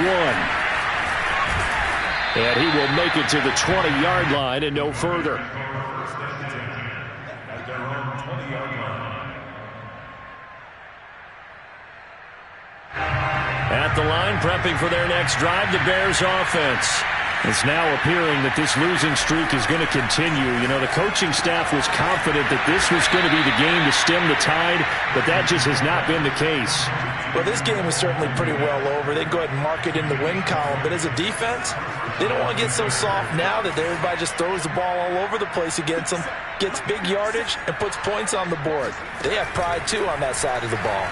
And he will make it to the 20-yard line and no further. At the line, prepping for their next drive, the Bears offense. It's now appearing that this losing streak is going to continue. You know, the coaching staff was confident that this was going to be the game to stem the tide, but that just has not been the case. Well, this game is certainly pretty well over. They go ahead and mark it in the win column, but as a defense, they don't want to get so soft now that everybody just throws the ball all over the place against them, gets big yardage, and puts points on the board. They have pride, too, on that side of the ball.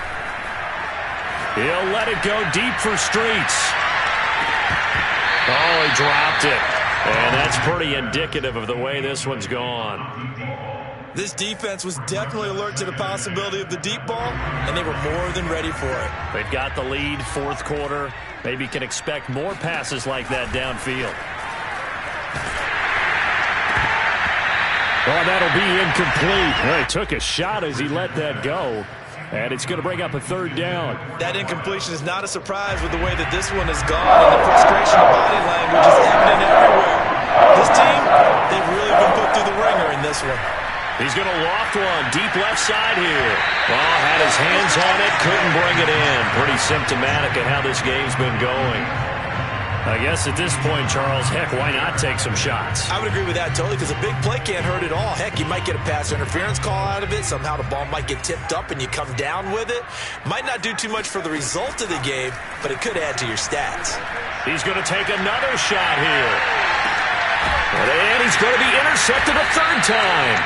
He'll let it go deep for Streets. Oh, he dropped it. And that's pretty indicative of the way this one's gone. This defense was definitely alert to the possibility of the deep ball, and they were more than ready for it. They've got the lead, 4th quarter. Maybe can expect more passes like that downfield. Oh, that'll be incomplete. Well, he took a shot as he let that go. And it's going to bring up a 3rd down. That incompletion is not a surprise with the way that this one has gone, and the frustration of body language is evident everywhere. This team, they've really been put through the ringer in this one. He's going to loft one, deep left side here. Well, had his hands on it, couldn't bring it in. Pretty symptomatic of how this game's been going. I guess at this point, Charles, heck, why not take some shots? I would agree with that totally, because a big play can't hurt at all. Heck, you might get a pass interference call out of it. Somehow the ball might get tipped up and you come down with it. Might not do too much for the result of the game, but it could add to your stats. He's going to take another shot here. And he's going to be intercepted a 3rd time.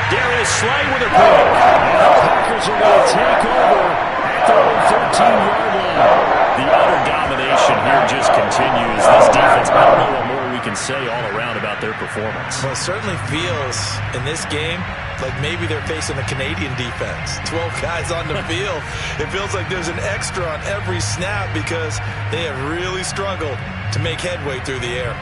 Darius Slay with a pick. And the Packers are going to take over at their own 13-yard line. The utter domination here just continues. This defense, I don't know what more we can say all around about their performance. Well, it certainly feels in this game like maybe they're facing a Canadian defense. 12 guys on the field. It feels like there's an extra on every snap because they have really struggled to make headway through the air.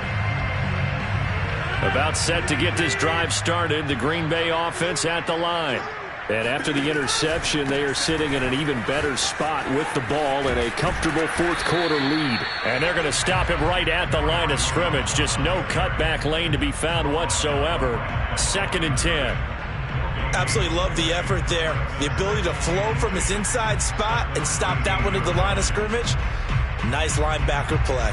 About set to get this drive started, the Green Bay offense at the line. And after the interception, they are sitting in an even better spot with the ball in a comfortable 4th quarter lead. And they're going to stop him right at the line of scrimmage. Just no cutback lane to be found whatsoever. 2nd and 10. Absolutely love the effort there. The ability to flow from his inside spot and stop that one at the line of scrimmage. Nice linebacker play.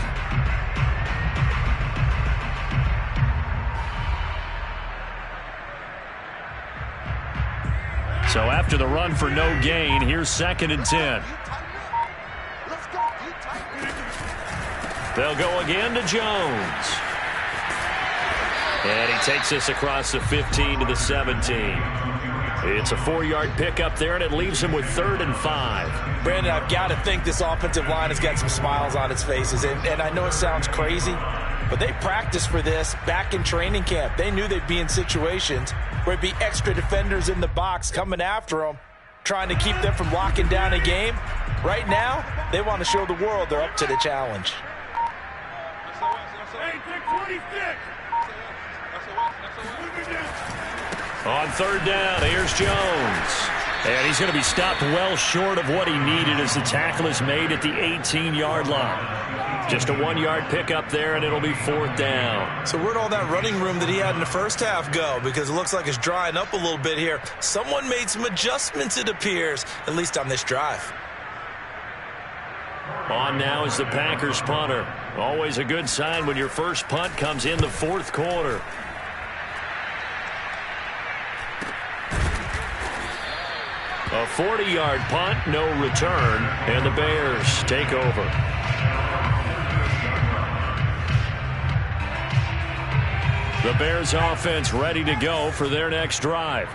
So after the run for no gain, here's 2nd and 10. They'll go again to Jones. And he takes this across the 15 to the 17. It's a 4-yard pickup there, and it leaves him with 3rd and 5. Brandon, I've got to think this offensive line has got some smiles on its faces. And I know it sounds crazy, but they practiced for this back in training camp. They knew they'd be in situations where it'd be extra defenders in the box coming after them, trying to keep them from locking down a game. Right now, they want to show the world they're up to the challenge. On 3rd down, here's Jones. And he's going to be stopped well short of what he needed as the tackle is made at the 18-yard line. Just a 1-yard pickup there, and it'll be 4th down. So where'd all that running room that he had in the first half go? Because it looks like it's drying up a little bit here. Someone made some adjustments, it appears, at least on this drive. On now is the Packers punter. Always a good sign when your first punt comes in the 4th quarter. A 40-yard punt, no return, and the Bears take over. The Bears offense ready to go for their next drive.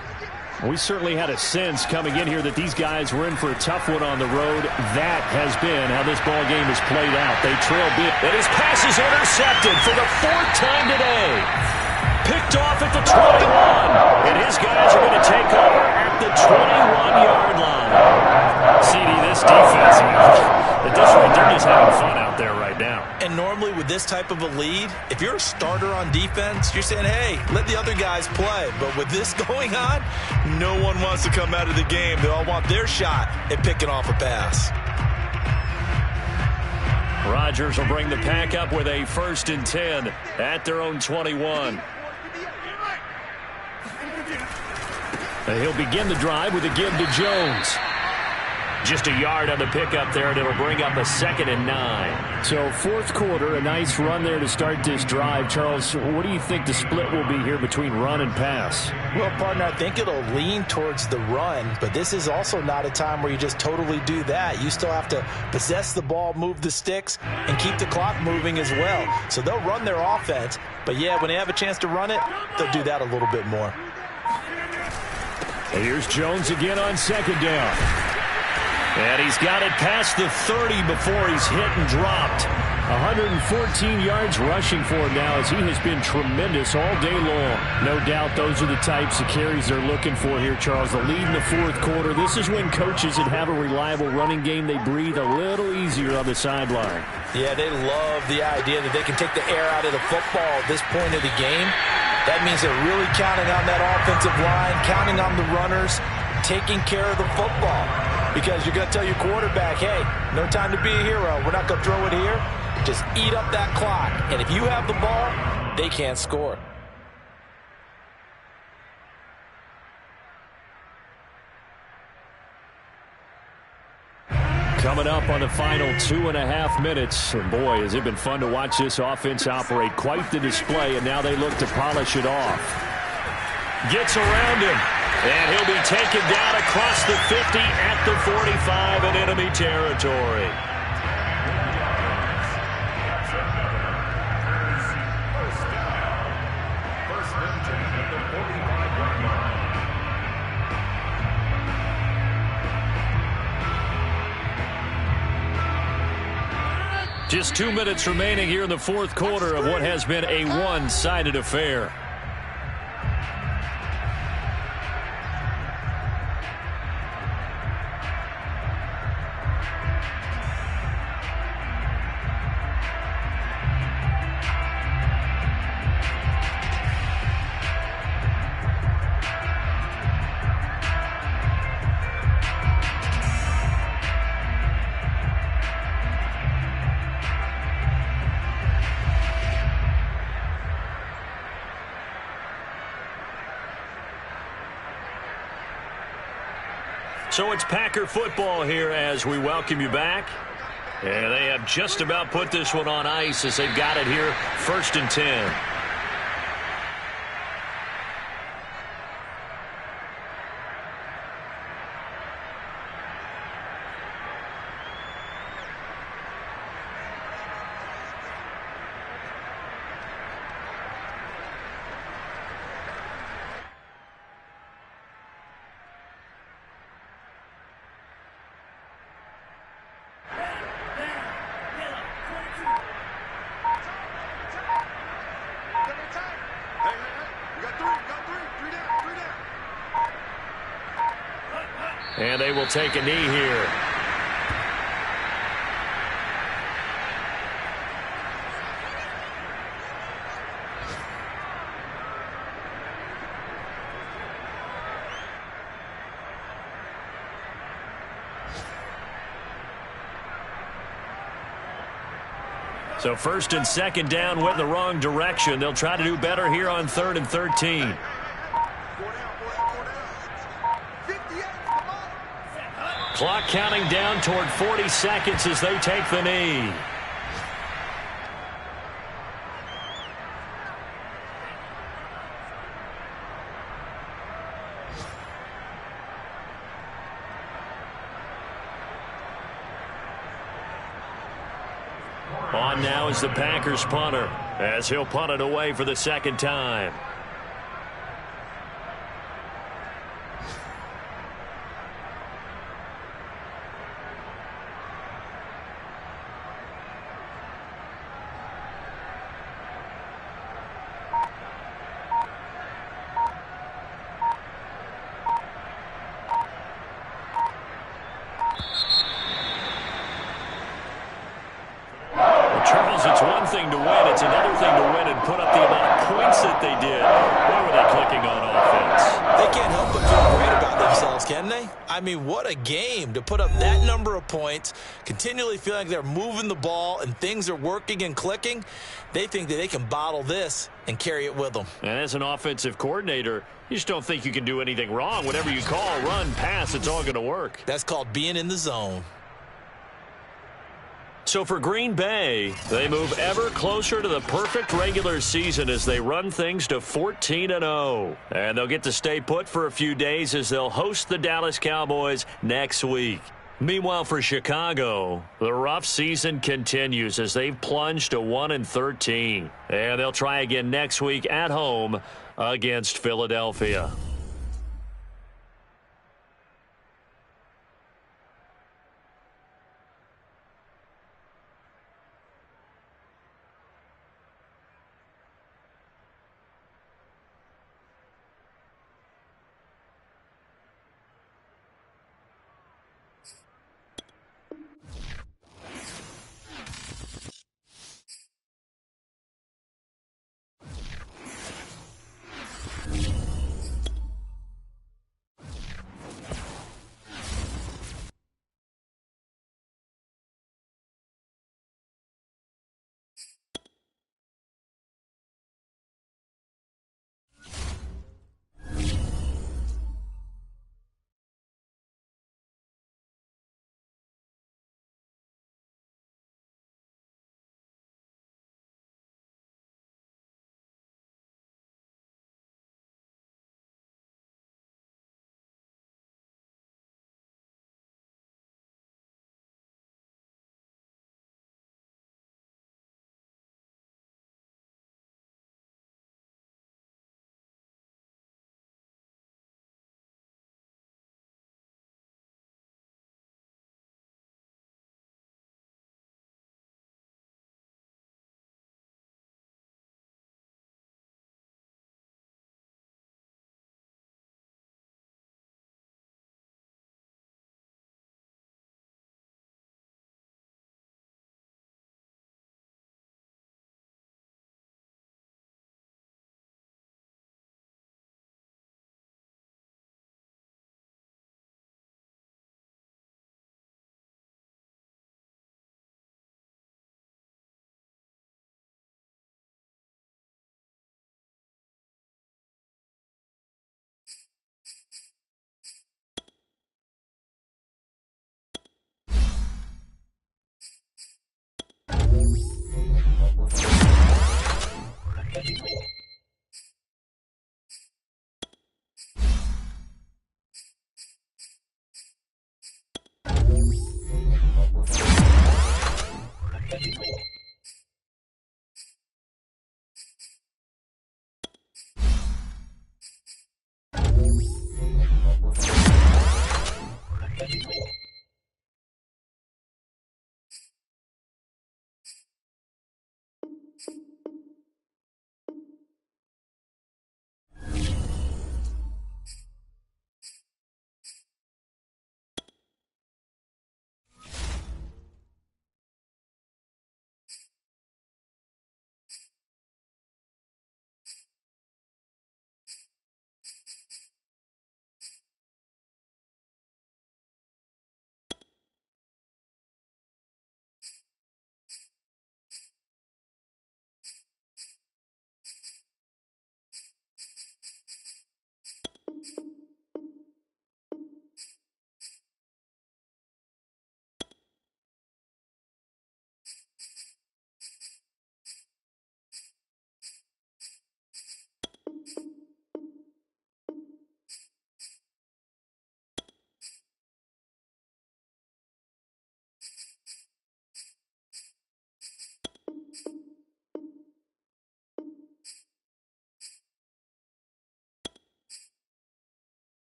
We certainly had a sense coming in here that these guys were in for a tough one on the road. That has been how this ball game has played out. They trail big. And his pass is intercepted for the 4th time today. Picked off at the 21. And his guys are going to take over at the 21-yard line. CD, this defense, at this rate, they're just having fun out there right now. And normally with this type of a lead, if you're a starter on defense, you're saying, hey, let the other guys play. But with this going on, no one wants to come out of the game. They all want their shot at picking off a pass. Rodgers will bring the pack up with a 1st and 10 at their own 21. He'll begin the drive with a give to Jones. Just a yard on the pickup there, and it'll bring up a 2nd and 9. So 4th quarter, a nice run there to start this drive. Charles, what do you think the split will be here between run and pass? Well, partner, I think it'll lean towards the run, but this is also not a time where you just totally do that. You still have to possess the ball, move the sticks, and keep the clock moving as well. So they'll run their offense, but yeah, when they have a chance to run it, they'll do that a little bit more. And here's Jones again on 2nd down. And he's got it past the 30 before he's hit and dropped. 114 yards rushing for him now as he has been tremendous all day long. No doubt those are the types of carries they're looking for here, Charles. The lead in the 4th quarter. This is when coaches that have a reliable running game, they breathe a little easier on the sideline. Yeah, they love the idea that they can take the air out of the football at this point of the game. That means they're really counting on that offensive line, counting on the runners, taking care of the football. Because you're going to tell your quarterback, hey, no time to be a hero. We're not going to throw it here. Just eat up that clock. And if you have the ball, they can't score. Coming up on the final 2.5 minutes. And boy, has it been fun to watch this offense operate. Quite the display, and now they look to polish it off. Gets around him, and he'll be taken down across the 50 at the 45 in enemy territory. Just 2 minutes remaining here in the 4th quarter of what has been a one-sided affair. So it's Packer football here as we welcome you back. And they have just about put this one on ice as they've got it here, 1st and 10. And they will take a knee here. So first and second down went in the wrong direction. They'll try to do better here on 3rd and 13. Clock counting down toward 40 seconds as they take the knee. On now is the Packers punter as he'll punt it away for the second time. Charles, it's one thing to win. It's another thing to win and put up the amount of points that they did. Where were they clicking on offense? They can't help but feel great about themselves, can they? I mean, what a game to put up that number of points, continually feeling like they're moving the ball and things are working and clicking. They think that they can bottle this and carry it with them. And as an offensive coordinator, you just don't think you can do anything wrong. Whatever you call, run, pass, it's all going to work. That's called being in the zone. So for Green Bay, they move ever closer to the perfect regular season as they run things to 14-0. And they'll get to stay put for a few days as they'll host the Dallas Cowboys next week. Meanwhile, for Chicago, the rough season continues as they've plunged to 1-13. And they'll try again next week at home against Philadelphia.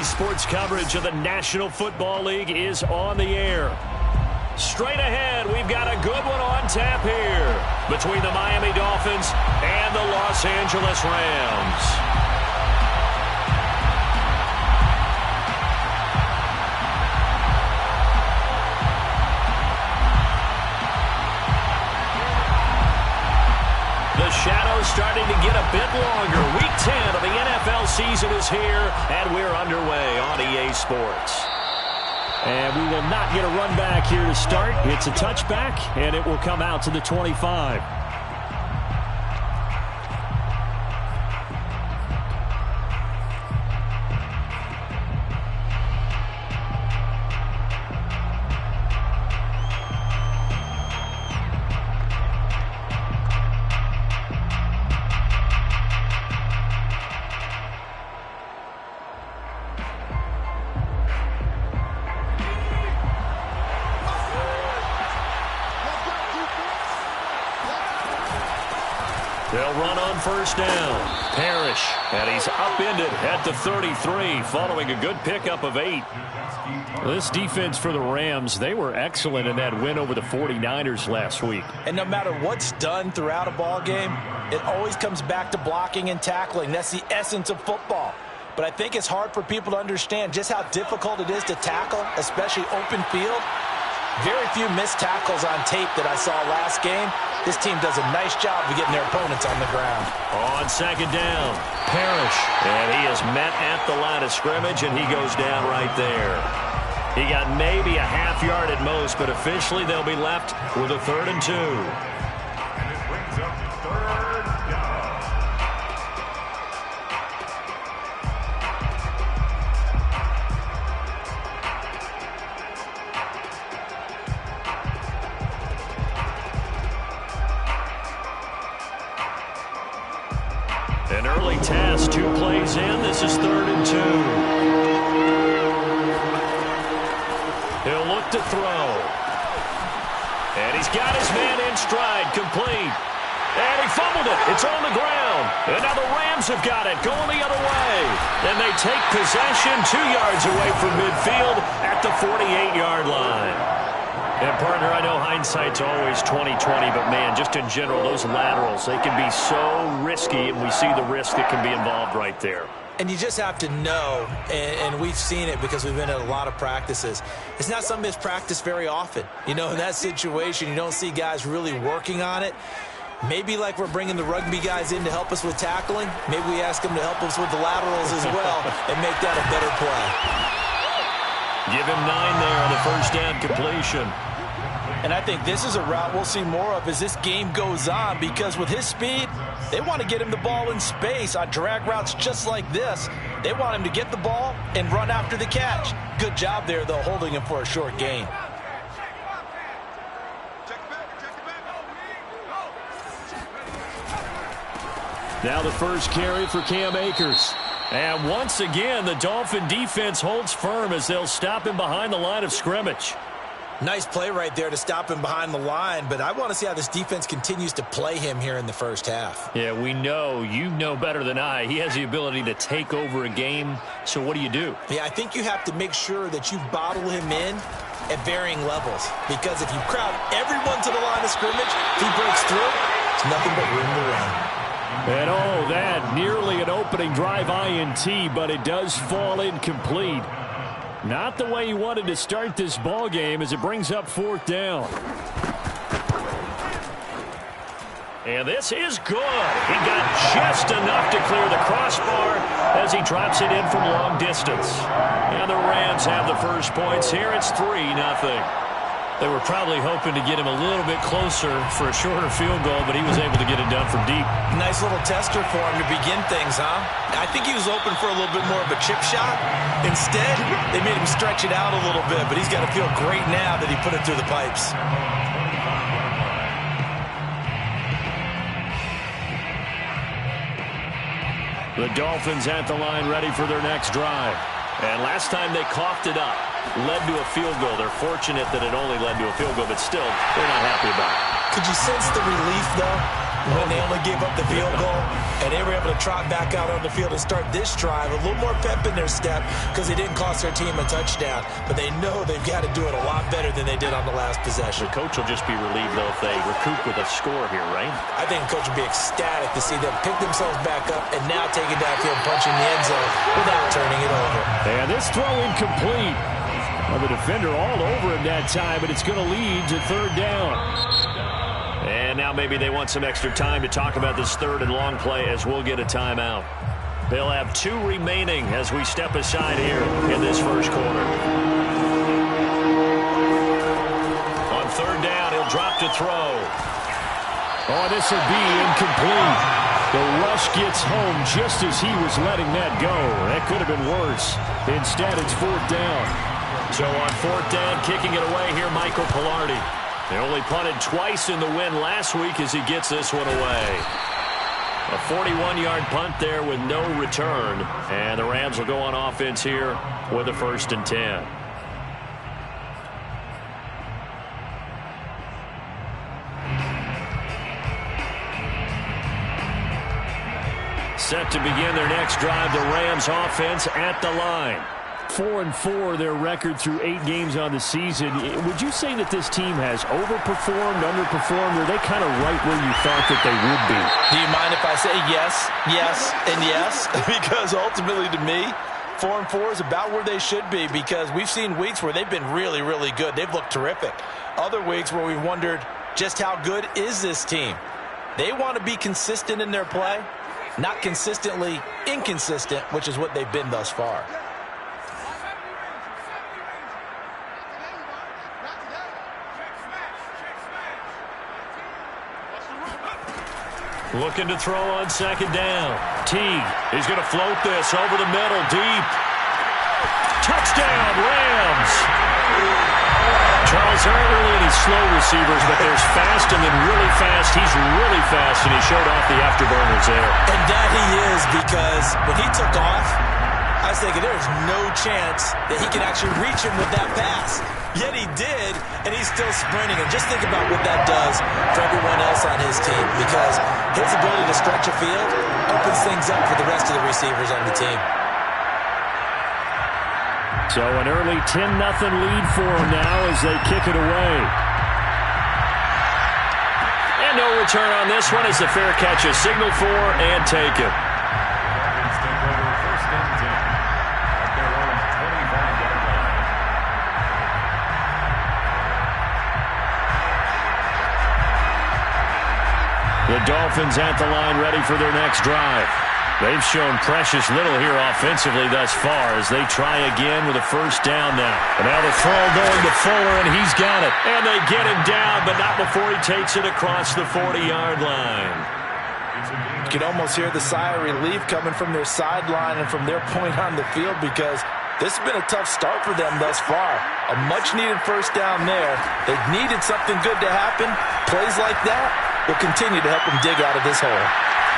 Sports coverage of the National Football League is on the air. Straight ahead, we've got a good one on tap here between the Miami Dolphins and the Los Angeles Rams. The shadow's starting to get a bit longer. Week 10 of the NFL season is here, and we're underway on EA Sports. And we will not get a run back here to start. It's a touchback, and it will come out to the 25. They'll run on first down. Parrish, and he's upended at the 33 following a good pickup of 8. This defense for the Rams, they were excellent in that win over the 49ers last week. And no matter what's done throughout a ball game, it always comes back to blocking and tackling. That's the essence of football. But I think it's hard for people to understand just how difficult it is to tackle, especially open field. Very few missed tackles on tape that I saw last game. This team does a nice job of getting their opponents on the ground. On second down, Parrish. And he is met at the line of scrimmage, and he goes down right there. He got maybe a half yard at most, but officially they'll be left with a 3rd and 2. And it brings up 3rd down. An early task, 2 plays in. This is 3rd and 2. He'll look to throw. And he's got his man in stride, complete. And he fumbled it. It's on the ground. And now the Rams have got it, going the other way. And they take possession 2 yards away from midfield at the 48-yard line. And, partner, I know hindsight's always 20/20, but, man, just in general, those laterals, they can be so risky, and we see the risk that can be involved right there. And you just have to know, and we've seen it because we've been at a lot of practices, it's not something that's practiced very often. You know, in that situation, you don't see guys really working on it. Maybe like we're bringing the rugby guys in to help us with tackling, maybe we ask them to help us with the laterals as well and make that a better play. Give him 9 there on the first down completion. And I think this is a route we'll see more of as this game goes on, because with his speed, they want to get him the ball in space on drag routes just like this. They want him to get the ball and run after the catch. Good job there, though, holding him for a short gain. Now the first carry for Cam Akers. And once again, the Dolphin defense holds firm as they'll stop him behind the line of scrimmage. Nice play right there to stop him behind the line, but I want to see how this defense continues to play him here in the first half. Yeah, we know. You know better than I. He has the ability to take over a game, so what do? Yeah, I think you have to make sure that you bottle him in at varying levels, because if you crowd everyone to the line of scrimmage, if he breaks through, it's nothing but room to run. And oh, that nearly an opening drive INT, but it does fall incomplete. Not the way he wanted to start this ball game as it brings up 4th down. And this is good. He got just enough to clear the crossbar as he drops it in from long distance. And the Rams have the first points here. It's 3-0. They were probably hoping to get him a little bit closer for a shorter field goal, but he was able to get it done from deep. Nice little tester for him to begin things, huh? I think he was open for a little bit more of a chip shot. Instead, they made him stretch it out a little bit, but he's got to feel great now that he put it through the pipes. The Dolphins at the line ready for their next drive. And last time they coughed it up, led to a field goal. They're fortunate that it only led to a field goal, but still, they're not happy about it. Could you sense the relief, though? when they only gave up the field goal, and they were able to trot back out on the field and start this drive. A little more pep in their step because they didn't cost their team a touchdown. But they know they've got to do it a lot better than they did on the last possession. The coach will just be relieved, though, if they recoup with a score here, right? I think the coach will be ecstatic to see them pick themselves back up and now take it downfield, punching the end zone without turning it over. And this throw incomplete. Well, the defender all over him that time, but it's going to lead to third down. And now maybe they want some extra time to talk about this third and long play as we'll get a timeout. They'll have 2 remaining as we step aside here in this first quarter. On third down, he'll drop to throw. Oh, this will be incomplete. The rush gets home just as he was letting that go. That could have been worse. Instead, it's fourth down. So on fourth down, kicking it away here, Michael Pilardi. They only punted twice in the win last week as he gets this one away. A 41-yard punt there with no return. And the Rams will go on offense here with a 1st and 10. Set to begin their next drive, the Rams offense at the line. 4-4 their record through 8 games on the season. Would you say that this team has overperformed, underperformed, or are they kind of right where you thought that they would be? Do you mind if I say yes, yes, and yes? Because ultimately to me, 4-4 is about where they should be, because we've seen weeks where they've been really, really good. They've looked terrific. Other weeks where we wondered just how good is this team. They want to be consistent in their play, not consistently inconsistent, which is what they've been thus far. Looking to throw on second down. Teague is going to float this over the middle, deep. Touchdown, Rams! Charles, there aren't really any slow receivers, but there's fast and then really fast. He's really fast, and he showed off the afterburners there. And that he is, because when he took off, I was thinking there's no chance that he can actually reach him with that pass. Yet he did, and he's still sprinting. And just think about what that does for everyone else on his team, because his ability to stretch a field opens things up for the rest of the receivers on the team. So an early 10-0 lead for them now as they kick it away. And no return on this one as the fair catch is signaled for and taken. The Dolphins at the line ready for their next drive. They've shown precious little here offensively thus far as they try again with a first down now. And now the throw going to Fuller, and he's got it. And they get him down, but not before he takes it across the 40-yard line. You can almost hear the sigh of relief coming from their sideline and from their point on the field, because this has been a tough start for them thus far. A much-needed first down there. They needed something good to happen. Plays like that will continue to help them dig out of this hole.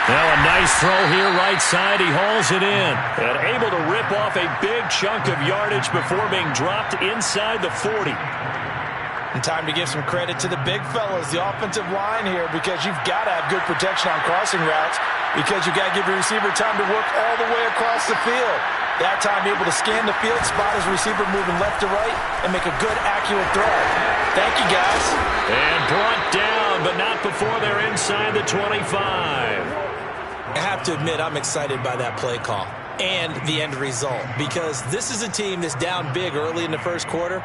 Now a nice throw here right side. He hauls it in. And able to rip off a big chunk of yardage before being dropped inside the 40. And time to give some credit to the big fellas, the offensive line here, because you've got to have good protection on crossing routes, because you've got to give your receiver time to work all the way across the field. That time able to scan the field, spot his receiver moving left to right, and make a good, accurate throw. Thank you, guys. And brought down, but not before they're inside the 25. I have to admit, I'm excited by that play call and the end result, because this is a team that's down big early in the first quarter,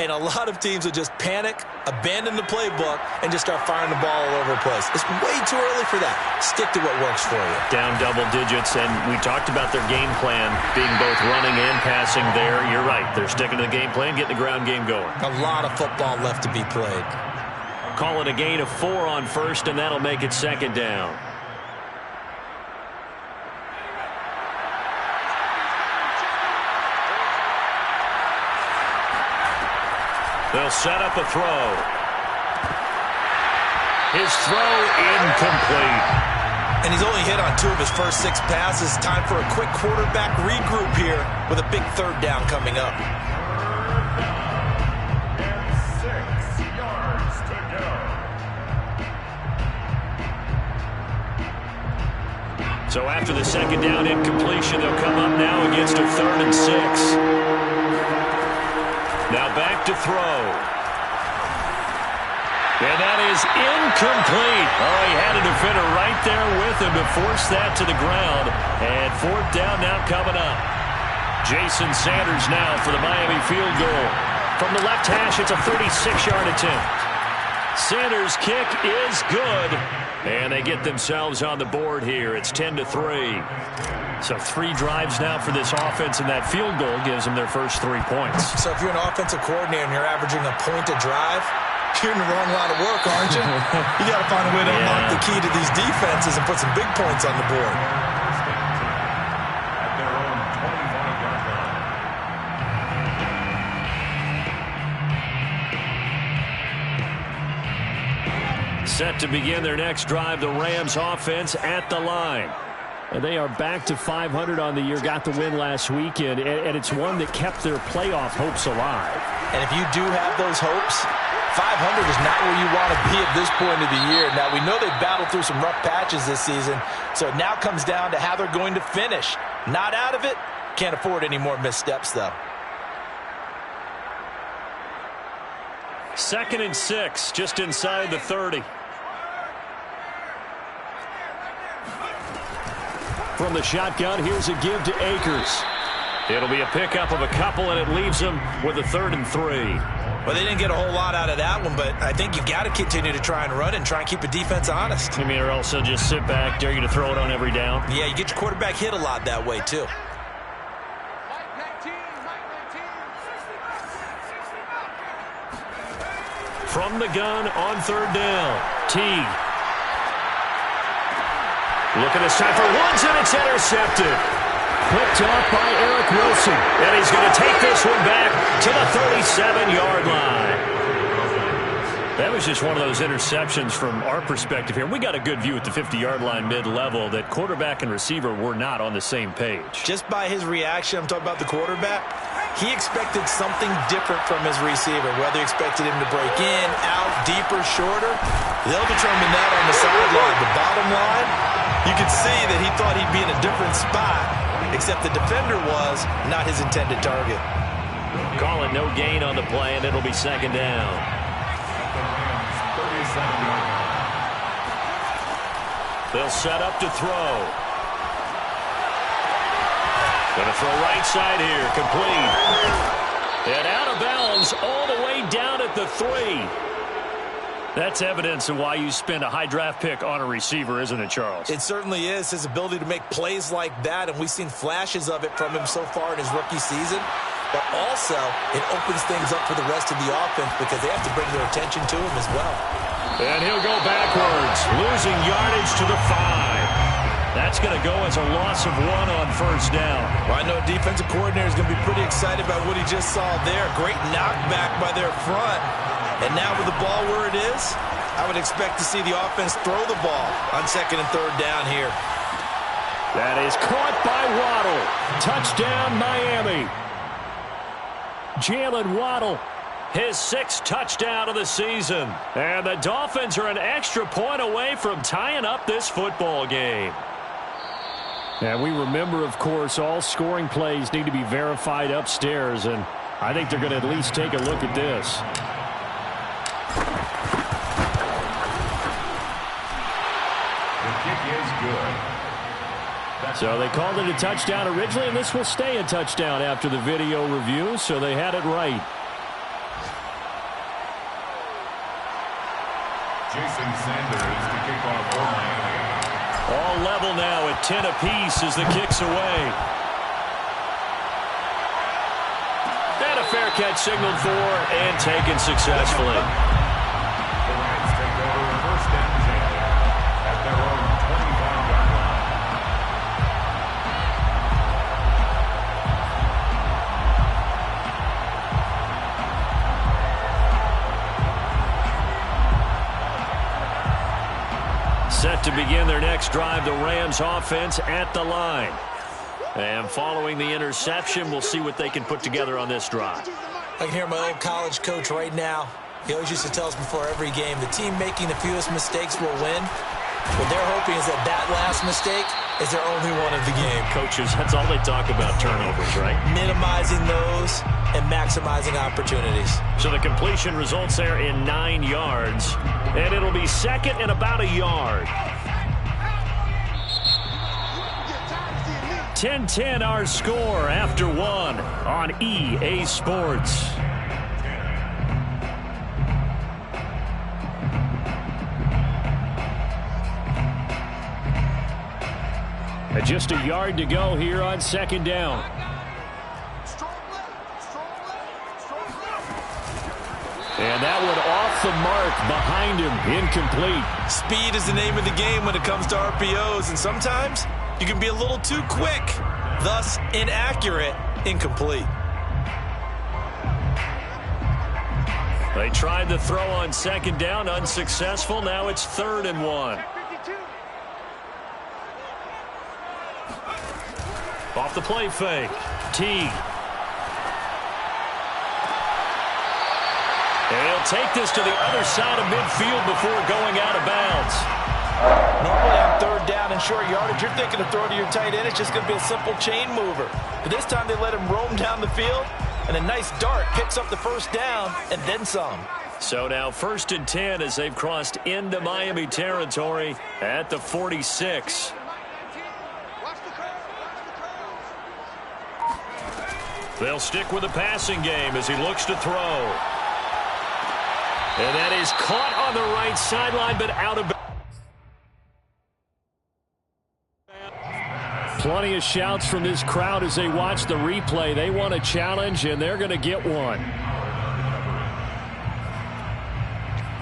and a lot of teams will just panic, abandon the playbook, and just start firing the ball all over the place. It's way too early for that. Stick to what works for you. Down double digits, and we talked about their game plan being both running and passing there. You're right. They're sticking to the game plan, getting the ground game going. A lot of football left to be played. Call it a gain of 4 on first, and that'll make it second down. They'll set up a throw. His throw incomplete. And he's only hit on 2 of his first 6 passes. Time for a quick quarterback regroup here with a big third down coming up. 6 yards to go. So after the second down incompletion, they'll come up now against a 3rd and 6. Now back to throw. And that is incomplete. Oh, he had a defender right there with him to force that to the ground. And 4th down now coming up. Jason Sanders now for the Miami field goal. From the left hash, it's a 36-yard attempt. Sanders' kick is good. And they get themselves on the board here. It's 10-3. So 3 drives now for this offense, and that field goal gives them their first 3 points. So if you're an offensive coordinator and you're averaging a point a drive, you're in the wrong line of work, aren't you? You got to find a way to unlock the key to these defenses and put some big points on the board. At their own 25-yard line. Set to begin their next drive, the Rams offense at the line. And they are back to 500 on the year, got the win last weekend, and it's one that kept their playoff hopes alive. And if you do have those hopes, 500 is not where you want to be at this point of the year. Now, we know they've battled through some rough patches this season, so it now comes down to how they're going to finish. Not out of it, can't afford any more missteps, though. 2nd and 6, just inside the 30. From the shotgun, here's a give to Akers. It'll be a pickup of a couple, and it leaves them with a 3rd and 3. Well, they didn't get a whole lot out of that one, but I think you've got to continue to try and run and try and keep the defense honest. I mean, or else they'll just sit back, dare you to throw it on every down. Yeah, you get your quarterback hit a lot that way, too. From the gun on 3rd down, Teague. Looking this time for Woods, and it's intercepted. Picked off by Eric Wilson. And he's going to take this one back to the 37-yard line. That was just one of those interceptions from our perspective here. We got a good view at the 50-yard line mid-level that quarterback and receiver were not on the same page. Just by his reaction, I'm talking about the quarterback, he expected something different from his receiver. Whether he expected him to break in, out, deeper, shorter, they'll determine that on the sideline. The bottom line, you could see that he thought he'd be in a different spot, except the defender was not his intended target. Call it no gain on the play, and it'll be 2nd down. They'll set up to throw. Going to throw right side here, complete. And out of bounds all the way down at the 3. That's evidence of why you spend a high draft pick on a receiver, isn't it, Charles? It certainly is. His ability to make plays like that, and we've seen flashes of it from him so far in his rookie season. But also, it opens things up for the rest of the offense because they have to bring their attention to him as well. And he'll go backwards, losing yardage to the 5. That's going to go as a loss of 1 on 1st down. Well, I know a defensive coordinator is going to be pretty excited about what he just saw there. Great knockback by their front. And now with the ball where it is, I would expect to see the offense throw the ball on 2nd and 3rd down here. That is caught by Waddle. Touchdown, Miami. Jalen Waddle, his 6th touchdown of the season. And the Dolphins are an extra point away from tying up this football game. And we remember, of course, all scoring plays need to be verified upstairs, and I think they're going to at least take a look at this. The kick is good. So they called it a touchdown originally, and this will stay a touchdown after the video review, so they had it right. Jason Sanders to kick off for Miami. All level now at 10 apiece as the kick's away. And a fair catch signaled for and taken successfully. The Rams take over 1st and 10 at their own 25-yard line. Set to begin their next drive, the Rams offense at the line. And following the interception, we'll see what they can put together on this drive. I can hear my old college coach right now. He always used to tell us before every game, the team making the fewest mistakes will win. What they're hoping is that that last mistake is their only one of the game. Coaches, that's all they talk about, turnovers, right? Minimizing those and maximizing opportunities. So the completion results there in 9 yards, and it'll be second and about a yard. 10-10 our score after 1 on EA Sports. And just a yard to go here on second down. And that one off the mark behind him, incomplete. Speed is the name of the game when it comes to RPOs, and sometimes you can be a little too quick, thus inaccurate, incomplete. They tried the throw on second down, unsuccessful. Now it's 3rd and 1. Off the play fake. Teague. And he'll take this to the other side of midfield before going out of bounds. Normally on 3rd down and short yardage, you're thinking to throw to your tight end. It's just going to be a simple chain mover. But this time they let him roam down the field, and a nice dart picks up the 1st down and then some. So now 1st and 10 as they've crossed into Miami territory at the 46. They'll stick with the passing game as he looks to throw. And that is caught on the right sideline, but out of bounds. Plenty of shouts from this crowd as they watch the replay. They want a challenge, and they're going to get one.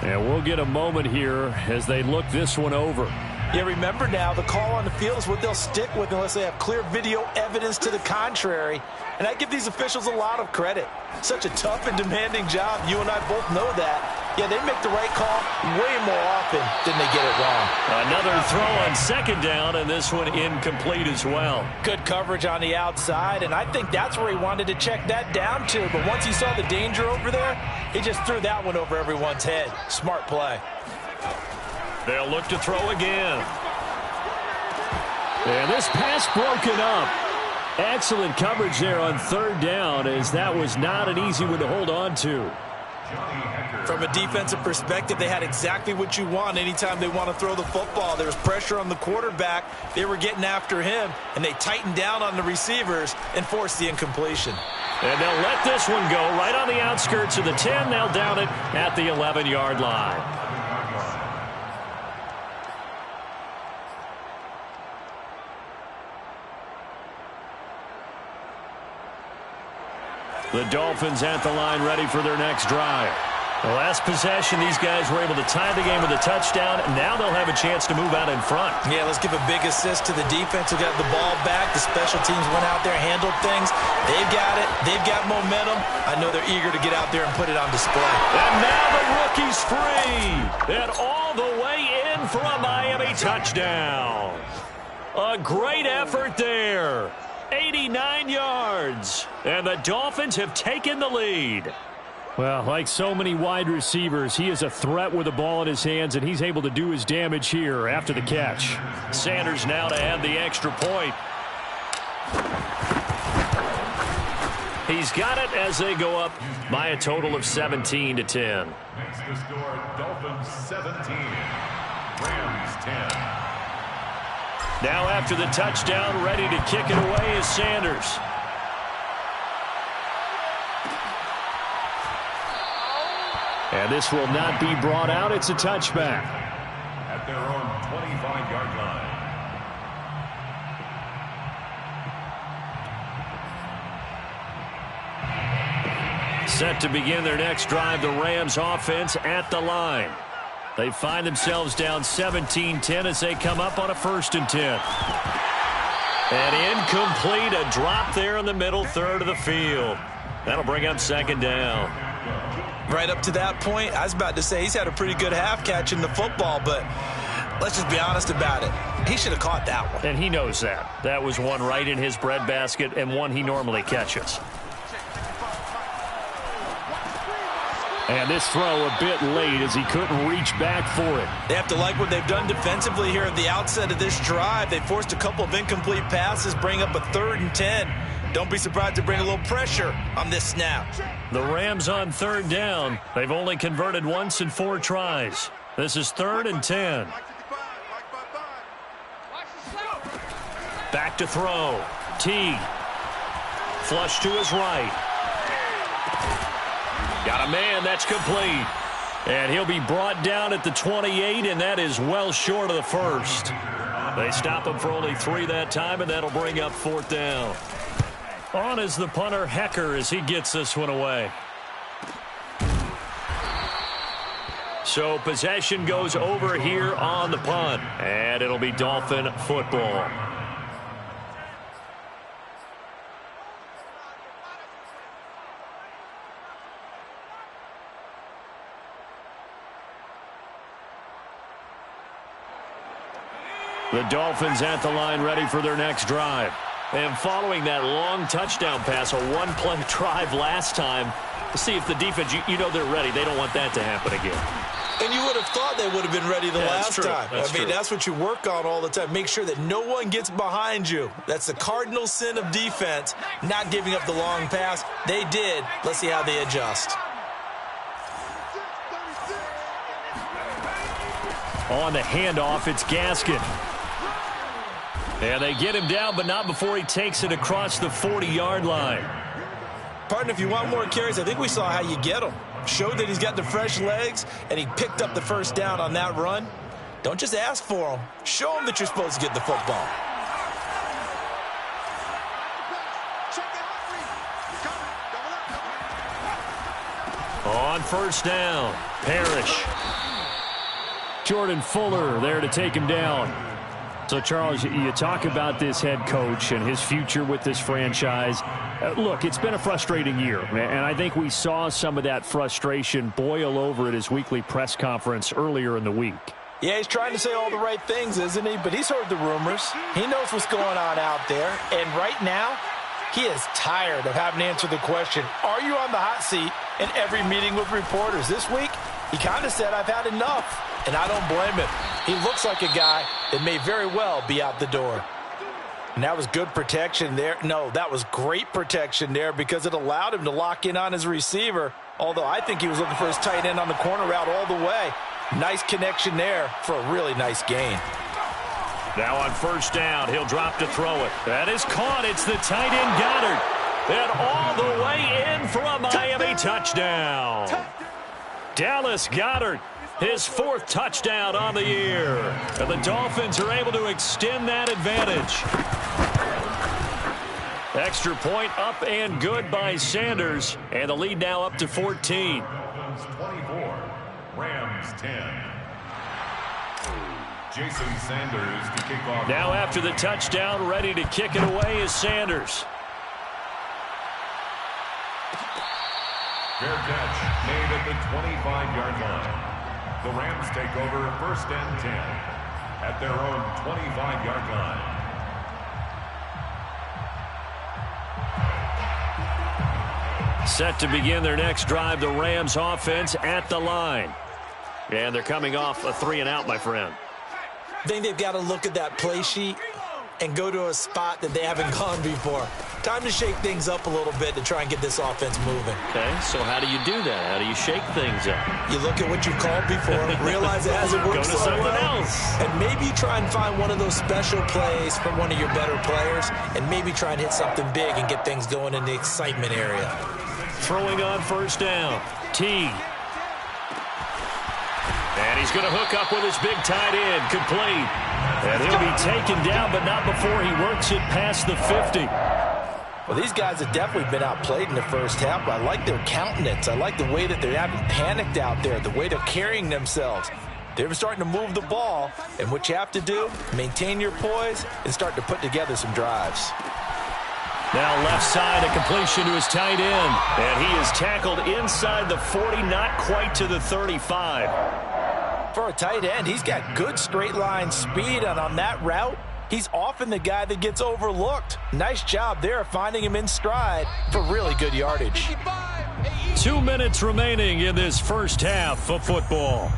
And we'll get a moment here as they look this one over. Yeah, remember now, the call on the field is what they'll stick with unless they have clear video evidence to the contrary. And I give these officials a lot of credit. Such a tough and demanding job. You and I both know that. Yeah, they make the right call way more often than they get it wrong. Another throw on second down, and this one incomplete as well. Good coverage on the outside, and I think that's where he wanted to check that down to. But once he saw the danger over there, he just threw that one over everyone's head. Smart play. They'll look to throw again. And this pass broken up. Excellent coverage there on 3rd down, as that was not an easy one to hold on to. From a defensive perspective, they had exactly what you want anytime they want to throw the football. There was pressure on the quarterback. They were getting after him, and they tightened down on the receivers and forced the incompletion. And they'll let this one go right on the outskirts of the 10. They'll down it at the 11-yard line. The Dolphins at the line ready for their next drive. The last possession, these guys were able to tie the game with a touchdown. Now they'll have a chance to move out in front. Yeah, let's give a big assist to the defense who got the ball back. The special teams went out there, handled things. They've got it. They've got momentum. I know they're eager to get out there and put it on display. And now the rookie's free. And all the way in for a Miami touchdown. A great effort there. 89 yards. And the Dolphins have taken the lead. Well, like so many wide receivers, he is a threat with the ball in his hands, and he's able to do his damage here after the catch. Sanders now to add the extra point. He's got it as they go up by a total of 17-10. Makes the score Dolphins 17, Rams 10. Now after the touchdown, ready to kick it away is Sanders. And this will not be brought out. It's a touchback. At their own 25-yard line. Set to begin their next drive, the Rams offense at the line. They find themselves down 17-10 as they come up on a 1st and 10. And incomplete, a drop there in the middle third of the field. That'll bring up 2nd down. Right up to that point, I was about to say he's had a pretty good half catching the football, but let's just be honest about it. He should have caught that one. And he knows that. That was one right in his breadbasket and one he normally catches. And this throw a bit late as he couldn't reach back for it. They have to like what they've done defensively here at the outset of this drive. They forced a couple of incomplete passes, bring up a 3rd and 10. Don't be surprised to bring a little pressure on this snap. The Rams on 3rd down. They've only converted once in 4 tries. This is 3rd and 10. Back to throw. Teague. Flush to his right. Got a man, that's complete. And he'll be brought down at the 28, and that is well short of the first. They stop him for only 3 that time, and that'll bring up 4th down. On is the punter, Hecker, as he gets this one away. So possession goes over here on the punt, and it'll be Dolphin football. The Dolphins at the line ready for their next drive. And following that long touchdown pass, a 1-play drive last time, to see if the defense, you know they're ready. They don't want that to happen again. And you would have thought they would have been ready the last time. That's what you work on all the time. Make sure that no one gets behind you. That's the cardinal sin of defense, not giving up the long pass. They did. Let's see how they adjust. On the handoff, it's Gaskin. And they get him down, but not before he takes it across the 40-yard line. Partner, if you want more carries, I think we saw how you get him. Showed that he's got the fresh legs, and he picked up the first down on that run. Don't just ask for him. Show him that you're supposed to get the football. On 1st down, Parrish. Jordan Fuller there to take him down. So, Charles, you talk about this head coach and his future with this franchise. Look, it's been a frustrating year, and I think we saw some of that frustration boil over at his weekly press conference earlier in the week. Yeah, he's trying to say all the right things, isn't he? But he's heard the rumors. He knows what's going on out there. And right now, he is tired of having to answer the question, are you on the hot seat, in every meeting with reporters. This week, he kind of said, I've had enough. And I don't blame him. He looks like a guy that may very well be out the door. And that was good protection there. No, that was great protection there because it allowed him to lock in on his receiver. Although I think he was looking for his tight end on the corner route all the way. Nice connection there for a really nice gain. Now on 1st down, he'll drop to throw it. That is caught. It's the tight end Goddard. And all the way in for a Miami touchdown. Dallas Goedert. His 4th touchdown on the year. And the Dolphins are able to extend that advantage. Extra point up and good by Sanders. And the lead now up to 14. 24, Rams 10. Jason Sanders to kick off. Now after the touchdown, ready to kick it away is Sanders. Fair catch made at the 25-yard line. The Rams take over 1st and 10 at their own 25-yard line. Set to begin their next drive, the Rams offense at the line. And they're coming off a 3-and-out, my friend. I think they've got to look at that play sheet and go to a spot that they haven't gone before. Time to shake things up a little bit to try and get this offense moving. Okay, so how do you do that? How do you shake things up? You look at what you called before, realize it hasn't worked so well, and maybe try and find one of those special plays from one of your better players, and maybe try and hit something big and get things going in the excitement area. Throwing on 1st down, Teague. And he's going to hook up with his big tight end, complete. And he'll be taken down, but not before he works it past the 50. Well, these guys have definitely been outplayed in the first half, but I like their countenance. I like the way that they haven't panicked out there, the way they're carrying themselves. They're starting to move the ball, and what you have to do, maintain your poise and start to put together some drives. Now left side, a completion to his tight end. And he is tackled inside the 40, not quite to the 35. For a tight end, he's got good straight line speed, and on that route, he's often the guy that gets overlooked. Nice job there finding him in stride for really good yardage. 2 minutes remaining in this first half of football.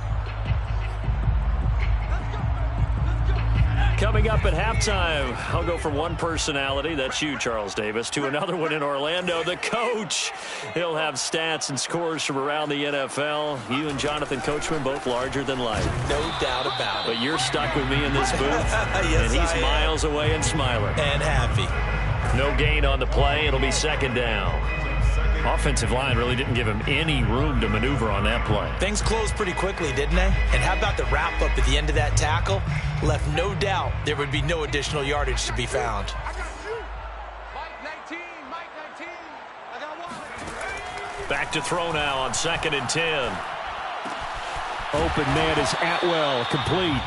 Coming up at halftime, I'll go from one personality, that's you, Charles Davis, to another one in Orlando, the coach. He'll have stats and scores from around the NFL. You and Jonathan Coachman, both larger than life. No doubt about it. But you're stuck with me in this booth, yes, and he's miles away and smiling. And happy. No gain on the play. It'll be second down. Offensive line really didn't give him any room to maneuver on that play. Things closed pretty quickly, didn't they? And how about the wrap-up at the end of that tackle? Left no doubt there would be no additional yardage to be found. Back to throw now on 2nd and 10. Open man is Atwell, complete.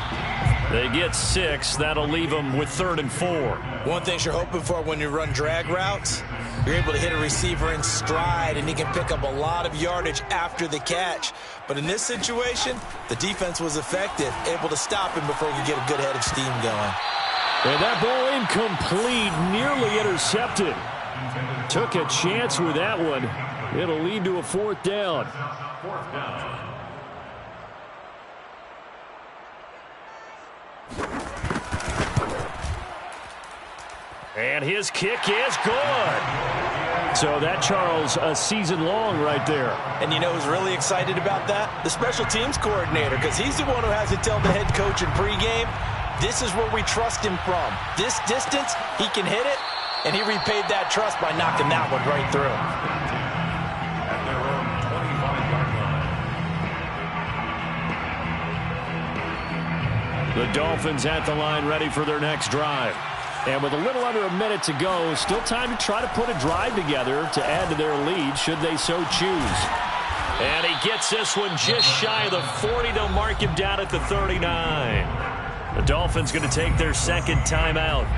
They get 6. That'll leave them with 3rd and 4. One thing you're hoping for when you run drag routes, you're able to hit a receiver in stride, and he can pick up a lot of yardage after the catch. But in this situation, the defense was effective, able to stop him before he could get a good head of steam going. And that ball incomplete, nearly intercepted. Took a chance with that one. It'll lead to a 4th down. And his kick is good. So that, Charles, a season long right there. And you know who's really excited about that? The special teams coordinator, because he's the one who has to tell the head coach in pregame, this is where we trust him from. This distance, he can hit it, and he repaid that trust by knocking that one right through. At their own 25-yard line. The Dolphins at the line ready for their next drive. And with a little under a minute to go, still time to try to put a drive together to add to their lead should they so choose. And he gets this one just shy of the 40. They'll mark him down at the 39. The Dolphins going to take their second timeout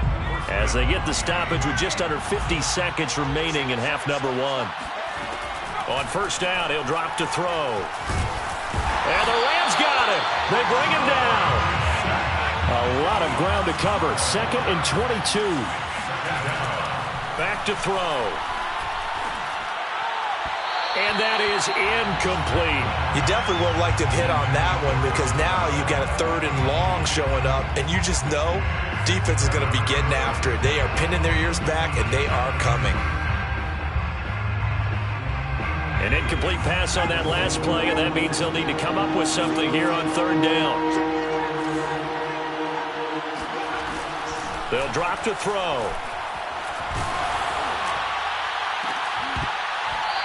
as they get the stoppage with just under 50 seconds remaining in half number 1. On first down, he'll drop to throw. And the Rams got him. They bring him down. A lot of ground to cover. 2nd and 22. Back to throw. And that is incomplete. You definitely would have liked to have hit on that one, because now you've got a 3rd and long showing up, and you just know defense is going to be getting after it. They are pinning their ears back, and they are coming. An incomplete pass on that last play, and that means they'll need to come up with something here on 3rd down. They'll drop to throw.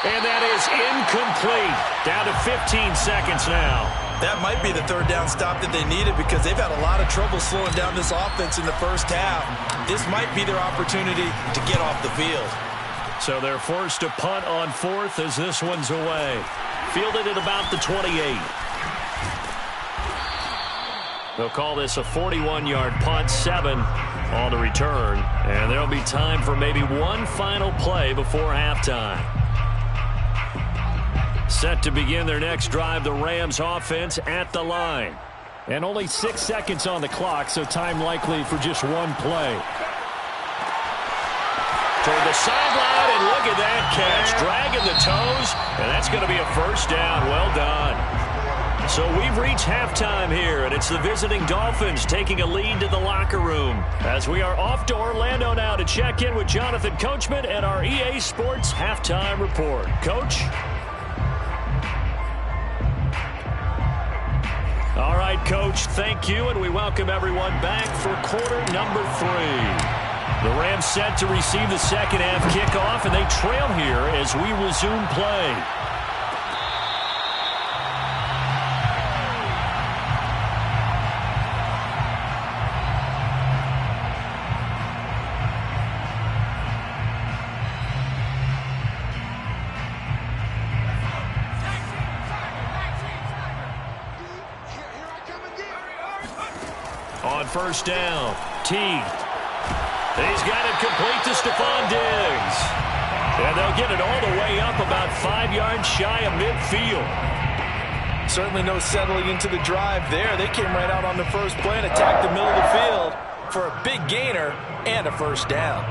And that is incomplete. Down to 15 seconds now. That might be the 3rd down stop that they needed, because they've had a lot of trouble slowing down this offense in the first half. This might be their opportunity to get off the field. So they're forced to punt on 4th as this one's away. Fielded at about the 28. They'll call this a 41-yard punt, 7 on the return. And there'll be time for maybe one final play before halftime. Set to begin their next drive, the Rams offense at the line. And only 6 seconds on the clock, so time likely for just one play. Toward the sideline, and look at that catch. Dragging the toes, and that's going to be a first down. Well done. So we've reached halftime here, and it's the visiting Dolphins taking a lead to the locker room as we are off to Orlando now to check in with Jonathan Coachman and our EA Sports Halftime Report. Coach? All right, Coach, thank you, and we welcome everyone back for quarter number 3. The Rams set to receive the second half kickoff, and they trail here as we resume play. On first down, Teague. He's got it complete to Stephon Diggs. And they'll get it all the way up about 5 yards shy of midfield. Certainly no settling into the drive there. They came right out on the first play and attacked the middle of the field for a big gainer and a first down.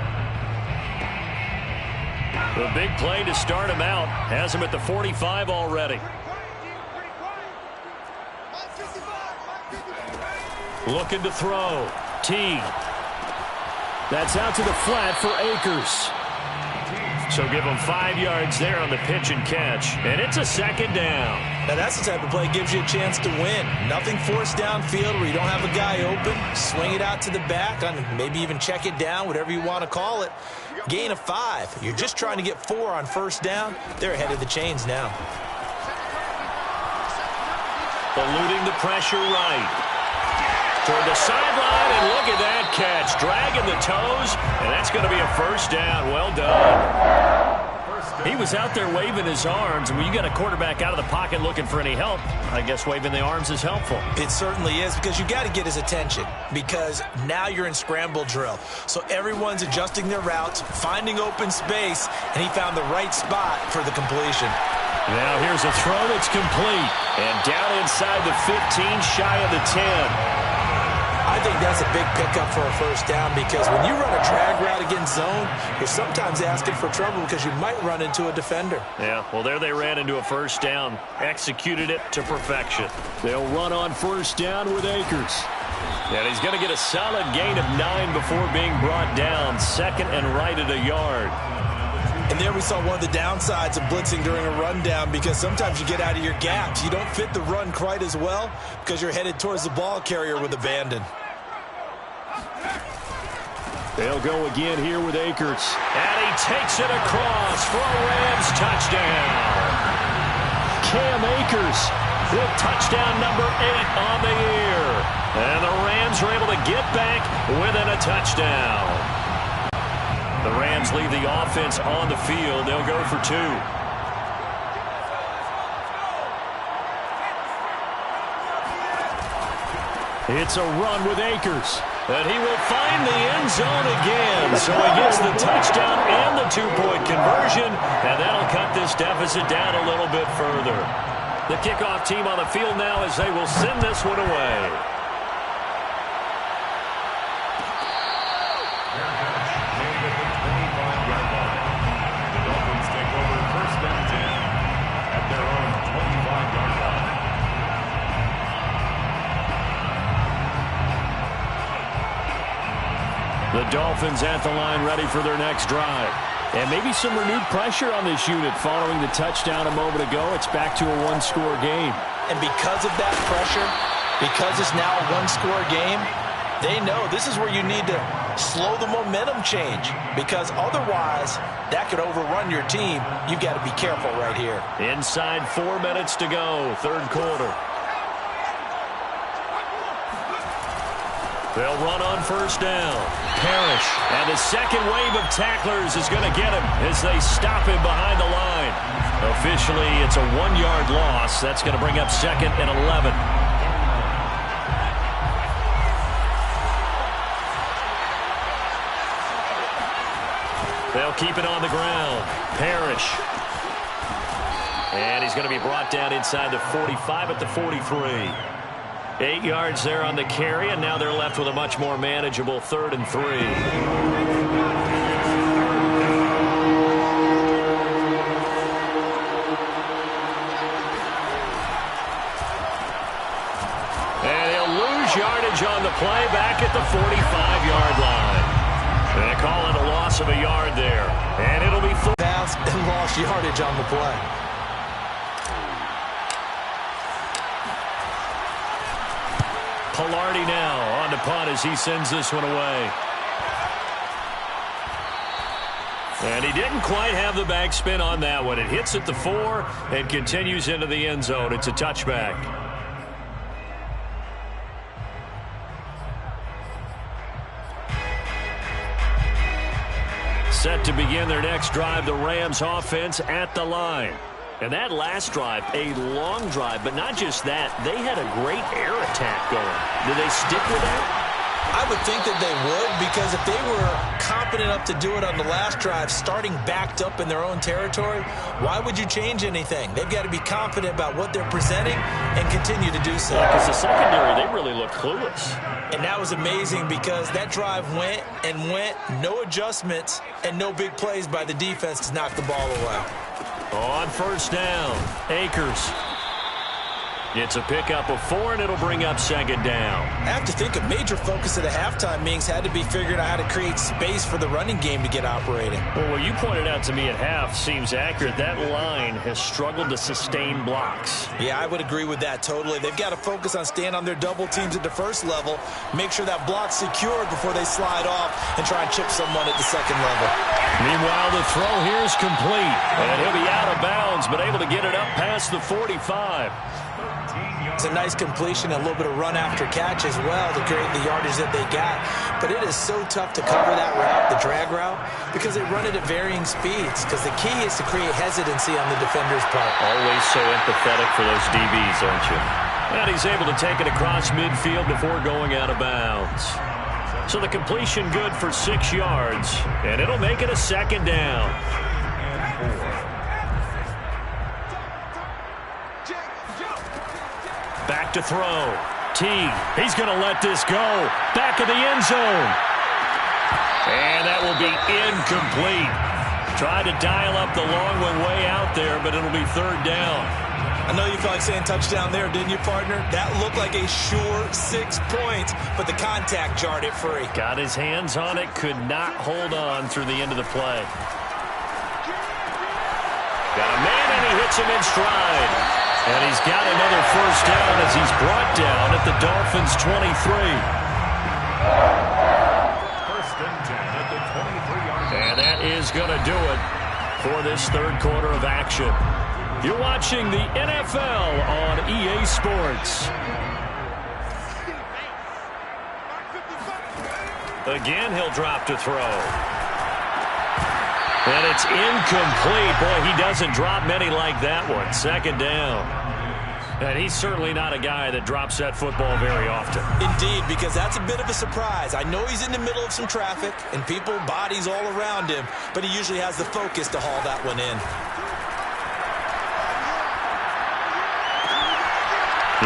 The big play to start him out. Has him at the 45 already. Looking to throw. Teague. That's out to the flat for Akers. So give him 5 yards there on the pitch and catch. And it's a second down. Now that's the type of play that gives you a chance to win. Nothing forced downfield where you don't have a guy open. Swing it out to the back, maybe even check it down, whatever you want to call it. Gain of 5. You're just trying to get 4 on first down. They're ahead of the chains now. Eluding the pressure right. Toward the sideline, and look at that catch. Dragging the toes, and that's going to be a first down. Well done. He was out there waving his arms, and when you got a quarterback out of the pocket looking for any help, I guess waving the arms is helpful. It certainly is, because you got to get his attention, because now you're in scramble drill. So everyone's adjusting their routes, finding open space, and he found the right spot for the completion. Now here's a throw that's complete, and down inside the 15, shy of the 10. I think that's a big pickup for a first down, because when you run a drag route against zone, you're sometimes asking for trouble because you might run into a defender. Yeah, well, there they ran into a first down. Executed it to perfection. They'll run on first down with Akers. And he's going to get a solid gain of 9 before being brought down. Second and right at a yard. And there we saw one of the downsides of blitzing during a rundown, because sometimes you get out of your gaps. You don't fit the run quite as well because you're headed towards the ball carrier with abandon. They'll go again here with Akers. And he takes it across for a Rams touchdown. Cam Akers with touchdown number 8 on the year. And the Rams are able to get back within a touchdown. The Rams leave the offense on the field. They'll go for 2. It's a run with Akers. And he will find the end zone again. So he gets the touchdown and the 2-point conversion. And that'll cut this deficit down a little bit further. The kickoff team on the field now as they will send this one away. The Dolphins at the line ready for their next drive. And maybe some renewed pressure on this unit following the touchdown a moment ago. It's back to a 1-score game. And because of that pressure, because it's now a 1-score game, they know this is where you need to slow the momentum change, because otherwise that could overrun your team. You've got to be careful right here. Inside 4 minutes to go, third quarter. They'll run on first down. Parrish. And the second wave of tacklers is going to get him as they stop him behind the line. Officially, it's a 1-yard loss. That's going to bring up second and 11. They'll keep it on the ground. Parrish. And he's going to be brought down inside the 45 at the 43. 8 yards there on the carry, and now they're left with a much more manageable 3rd and 3. And he'll lose yardage on the play back at the 45-yard line. They call it a loss of a yard there. And it'll be full pass and lost yardage on the play. Pilardi now on the punt as he sends this one away. And he didn't quite have the backspin on that one. It hits at the 4 and continues into the end zone. It's a touchback. Set to begin their next drive, the Rams offense at the line. And that last drive, a long drive, but not just that. They had a great air attack going. Did they stick with that? I would think that they would, because if they were competent enough to do it on the last drive, starting backed up in their own territory, why would you change anything? They've got to be confident about what they're presenting and continue to do so. Because the secondary, they really look clueless. And that was amazing because that drive went and went, no adjustments and no big plays by the defense to knock the ball away. On first down, Akers. It's a pickup of 4, and it'll bring up second down. I have to think a major focus of the halftime meetings had to be figuring out how to create space for the running game to get operating. Well, what you pointed out to me at half seems accurate. That line has struggled to sustain blocks. Yeah, I would agree with that totally. They've got to focus on staying on their double teams at the first level, make sure that block's secured before they slide off and try and chip someone at the second level. Meanwhile, the throw here is complete, and he'll be out of bounds, but able to get it up past the 45. It's a nice completion, a little bit of run after catch as well to create the yardage that they got. But it is so tough to cover that route, the drag route, because they run it at varying speeds. Because the key is to create hesitancy on the defender's part. Always so empathetic for those DBs, aren't you? And he's able to take it across midfield before going out of bounds. So the completion good for 6 yards, and it'll make it a second down. Back to throw. Teague, he's going to let this go. Back of the end zone. And that will be incomplete. Tried to dial up the long one way out there, but it'll be third down. I know you felt like saying touchdown there, didn't you, partner? That looked like a sure 6 points, but the contact jarred it free. Got his hands on it, could not hold on through the end of the play. Got a man, and he hits him in stride. And he's got another first down as he's brought down at the Dolphins' 23. First and 10 at the 23-yard line. And that is going to do it for this third quarter of action. You're watching the NFL on EA Sports. Again, he'll drop to throw. And it's incomplete. Boy, he doesn't drop many like that one. Second down. And he's certainly not a guy that drops that football very often. Indeed, because that's a bit of a surprise. I know he's in the middle of some traffic and people, bodies all around him, but he usually has the focus to haul that one in.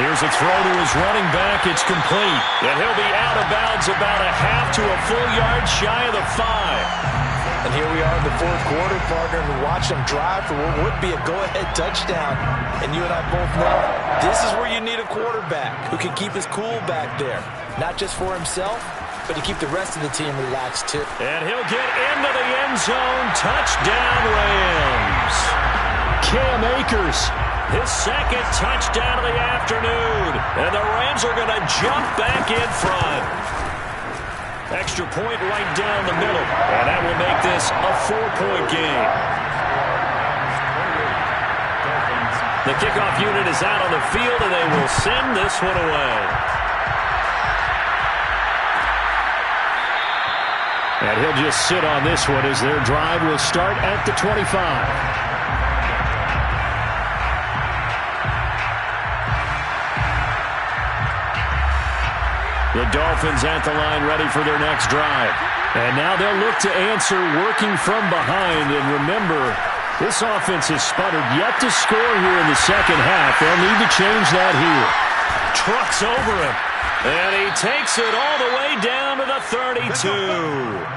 Here's a throw to his running back. It's complete. And he'll be out of bounds about a half to a full yard shy of the 5. And here we are in the fourth quarter, partner, and we watch them drive for what would be a go-ahead touchdown. And you and I both know this is where you need a quarterback who can keep his cool back there. Not just for himself, but to keep the rest of the team relaxed, too. And he'll get into the end zone. Touchdown, Rams. Cam Akers, his second touchdown of the afternoon. And the Rams are going to jump back in front. Extra point right down the middle. And that will make this a 4-point game. The kickoff unit is out on the field, and they will send this one away. And he'll just sit on this one as their drive will start at the 25. The Dolphins at the line ready for their next drive. And now they'll look to answer working from behind. And remember, this offense has sputtered yet to score here in the second half. They'll need to change that here. Trucks over him. And he takes it all the way down to the 32.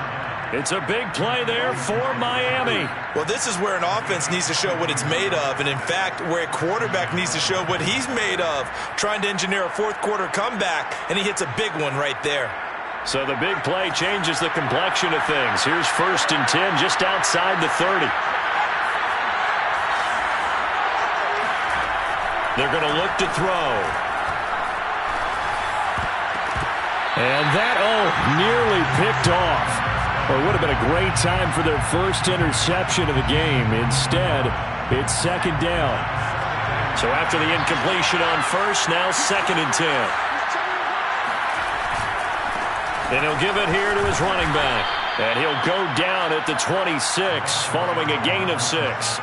It's a big play there for Miami. Well, this is where an offense needs to show what it's made of, and in fact, where a quarterback needs to show what he's made of, trying to engineer a fourth quarter comeback, and he hits a big one right there. So the big play changes the complexion of things. Here's first and 10 just outside the 30. They're going to look to throw. And that, nearly picked off. Well, it would have been a great time for their first interception of the game. Instead, it's second down. So after the incompletion on first, now second and 10. And he'll give it here to his running back. And he'll go down at the 26 following a gain of 6.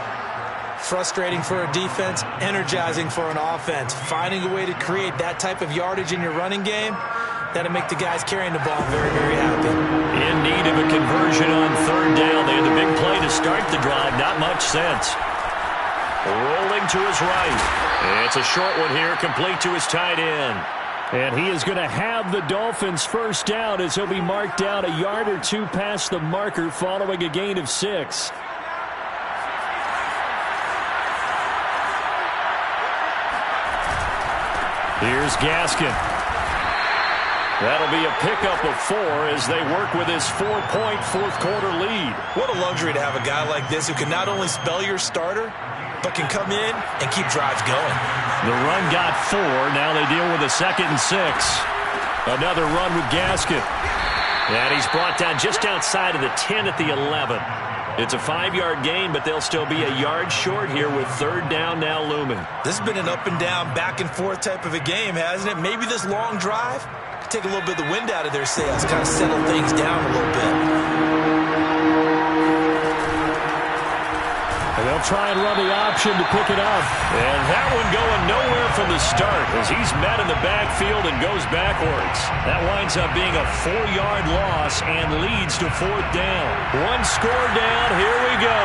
Frustrating for a defense, energizing for an offense. Finding a way to create that type of yardage in your running game, that'll make the guys carrying the ball very, very happy. In need of a conversion on third down. They had the big play to start the drive. Not much sense. Rolling to his right. It's a short one here, complete to his tight end. And he is going to have the Dolphins first down as he'll be marked down a yard or two past the marker following a gain of 6. Here's Gaskin. That'll be a pickup of 4 as they work with his 4-point fourth-quarter lead. What a luxury to have a guy like this who can not only spell your starter, but can come in and keep drives going. The run got 4. Now they deal with a 2nd and 6. Another run with Gaskin. And he's brought down just outside of the 10 at the 11. It's a 5-yard gain, but they'll still be a yard short here with 3rd down now looming. This has been an up-and-down, back-and-forth type of a game, hasn't it? Maybe this long drive could take a little bit of the wind out of their sails, kind of settle things down a little bit. And they'll try and run the option to pick it up. And that one going nowhere from the start as he's met in the backfield and goes backwards. That winds up being a 4-yard loss and leads to 4th down. 1 score down. Here we go.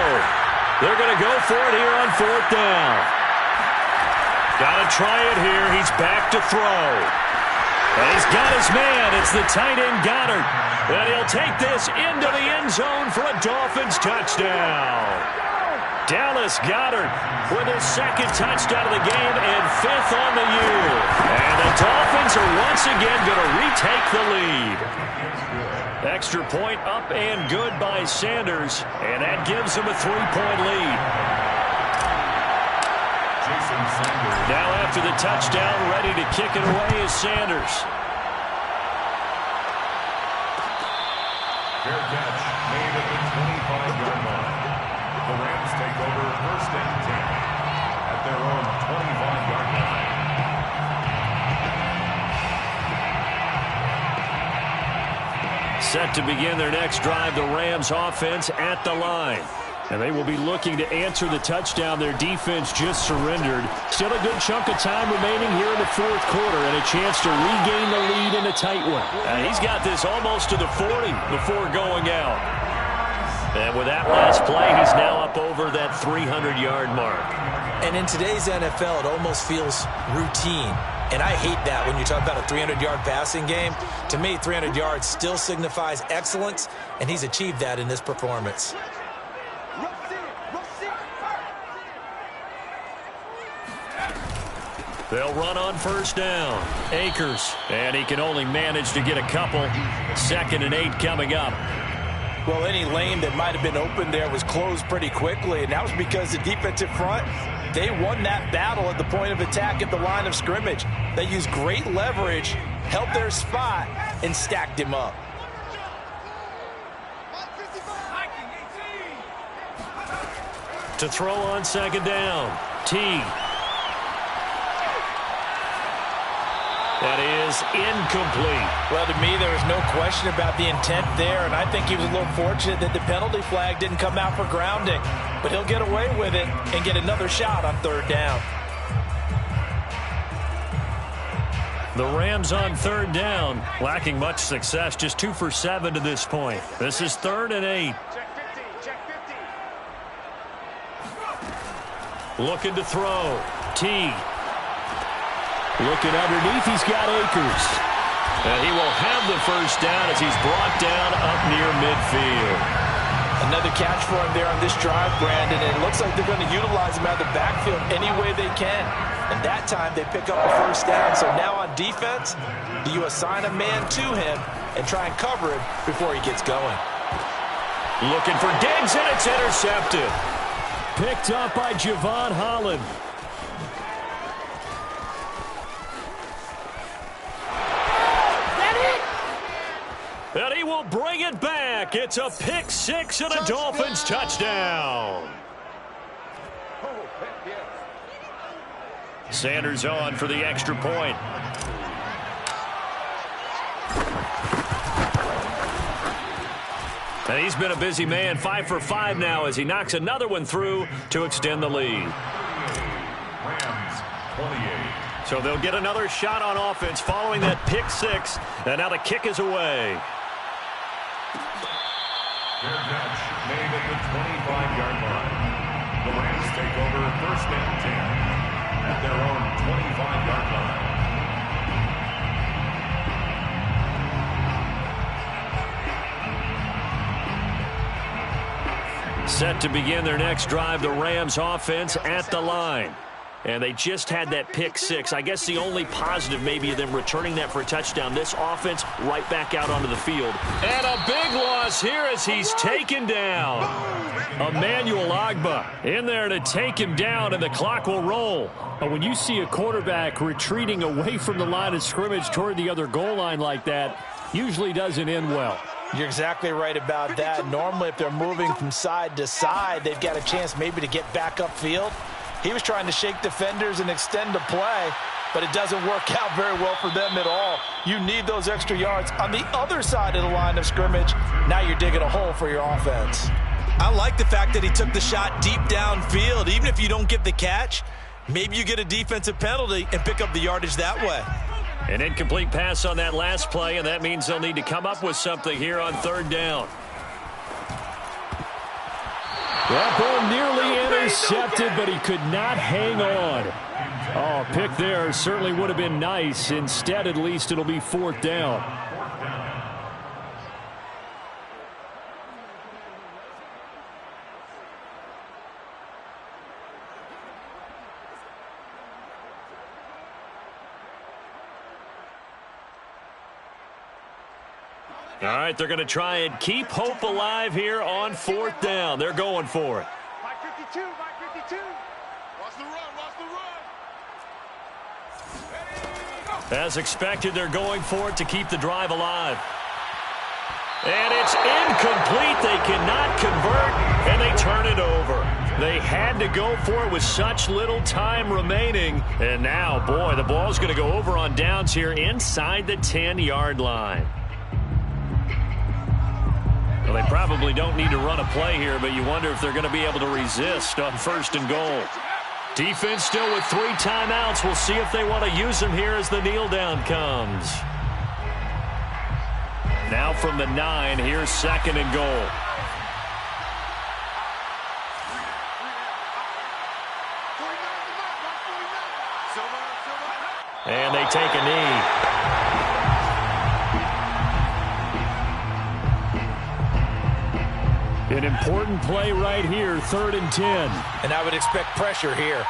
They're going to go for it here on 4th down. Got to try it here. He's back to throw. And he's got his man. It's the tight end Goddard. And he'll take this into the end zone for a Dolphins touchdown. Dallas Goedert with his 2nd touchdown of the game and 5th on the year. And the Dolphins are once again going to retake the lead. Extra point up and good by Sanders, and that gives them a 3-point lead. Now after the touchdown, ready to kick it away is Sanders. Fair catch made at the 25-yard line. The Rams take over 1st and 10 at their own 25-yard line. Set to begin their next drive, the Rams offense at the line. And they will be looking to answer the touchdown their defense just surrendered. Still a good chunk of time remaining here in the 4th quarter and a chance to regain the lead in a tight one. He's got this almost to the 40 before going out. And with that last play, he's now up over that 300-yard mark. And in today's NFL, it almost feels routine. And I hate that when you talk about a 300-yard passing game. To me, 300 yards still signifies excellence, and he's achieved that in this performance. They'll run on 1st down. Akers, and he can only manage to get a couple. 2nd and 8 coming up. Well, any lane that might have been open there was closed pretty quickly, and that was because the defensive front, they won that battle at the point of attack at the line of scrimmage. They used great leverage, held their spot, and stacked him up. To throw on 2nd down. Teague. That is incomplete. Well, to me, there was no question about the intent there, and I think he was a little fortunate that the penalty flag didn't come out for grounding. But he'll get away with it and get another shot on 3rd down. The Rams on 3rd down, lacking much success, just 2 for 7 to this point. This is 3rd and 8. Looking to throw. Teague. Looking underneath, he's got Akers. And he will have the first down as he's brought down up near midfield. Another catch for him there on this drive, Brandon. And it looks like they're going to utilize him out of the backfield any way they can. And that time they pick up a first down. So now on defense, do you assign a man to him and try and cover him before he gets going? Looking for Diggs, and it's intercepted. Picked up by Javon Holland. And he will bring it back. It's a pick 6 and a Dolphins touchdown. Sanders on for the extra point. And he's been a busy man, 5 for 5 now as he knocks another one through to extend the lead. Rams 28. So they'll get another shot on offense following that pick 6. And now the kick is away. Fair catch made at the 25-yard line. The Rams take over 1st and 10 at their own 25-yard line. Set to begin their next drive, the Rams offense at the line. And they just had that pick six. I guess the only positive maybe of them returning that for a touchdown. This offense right back out onto the field. And a big loss here as he's taken down. Emmanuel Ogbah in there to take him down, and the clock will roll. But when you see a quarterback retreating away from the line of scrimmage toward the other goal line like that, usually doesn't end well. You're exactly right about that. Normally, if they're moving from side to side, they've got a chance maybe to get back upfield. He was trying to shake defenders and extend the play, but it doesn't work out very well for them at all. You need those extra yards on the other side of the line of scrimmage. Now you're digging a hole for your offense. I like the fact that he took the shot deep downfield. Even if you don't get the catch, maybe you get a defensive penalty and pick up the yardage that way. An incomplete pass on that last play, and that means they'll need to come up with something here on third down. That ball nearly intercepted, but he could not hang on. Oh, a pick there certainly would have been nice. Instead, at least, it'll be fourth down. All right, they're going to try and keep hope alive here on fourth down. They're going for it. Mike 52, Mike 52. Watch the run, watch the run. As expected, they're going for it to keep the drive alive. And it's incomplete. They cannot convert, and they turn it over. They had to go for it with such little time remaining. And now, boy, the ball's going to go over on downs here inside the 10-yard line. Well, they probably don't need to run a play here, but you wonder if they're going to be able to resist on first and goal. Defense still with 3 timeouts. We'll see if they want to use them here as the kneel down comes. Now from the 9, here's second and goal. And they take a knee. An important play right here, 3rd and 10. And I would expect pressure here.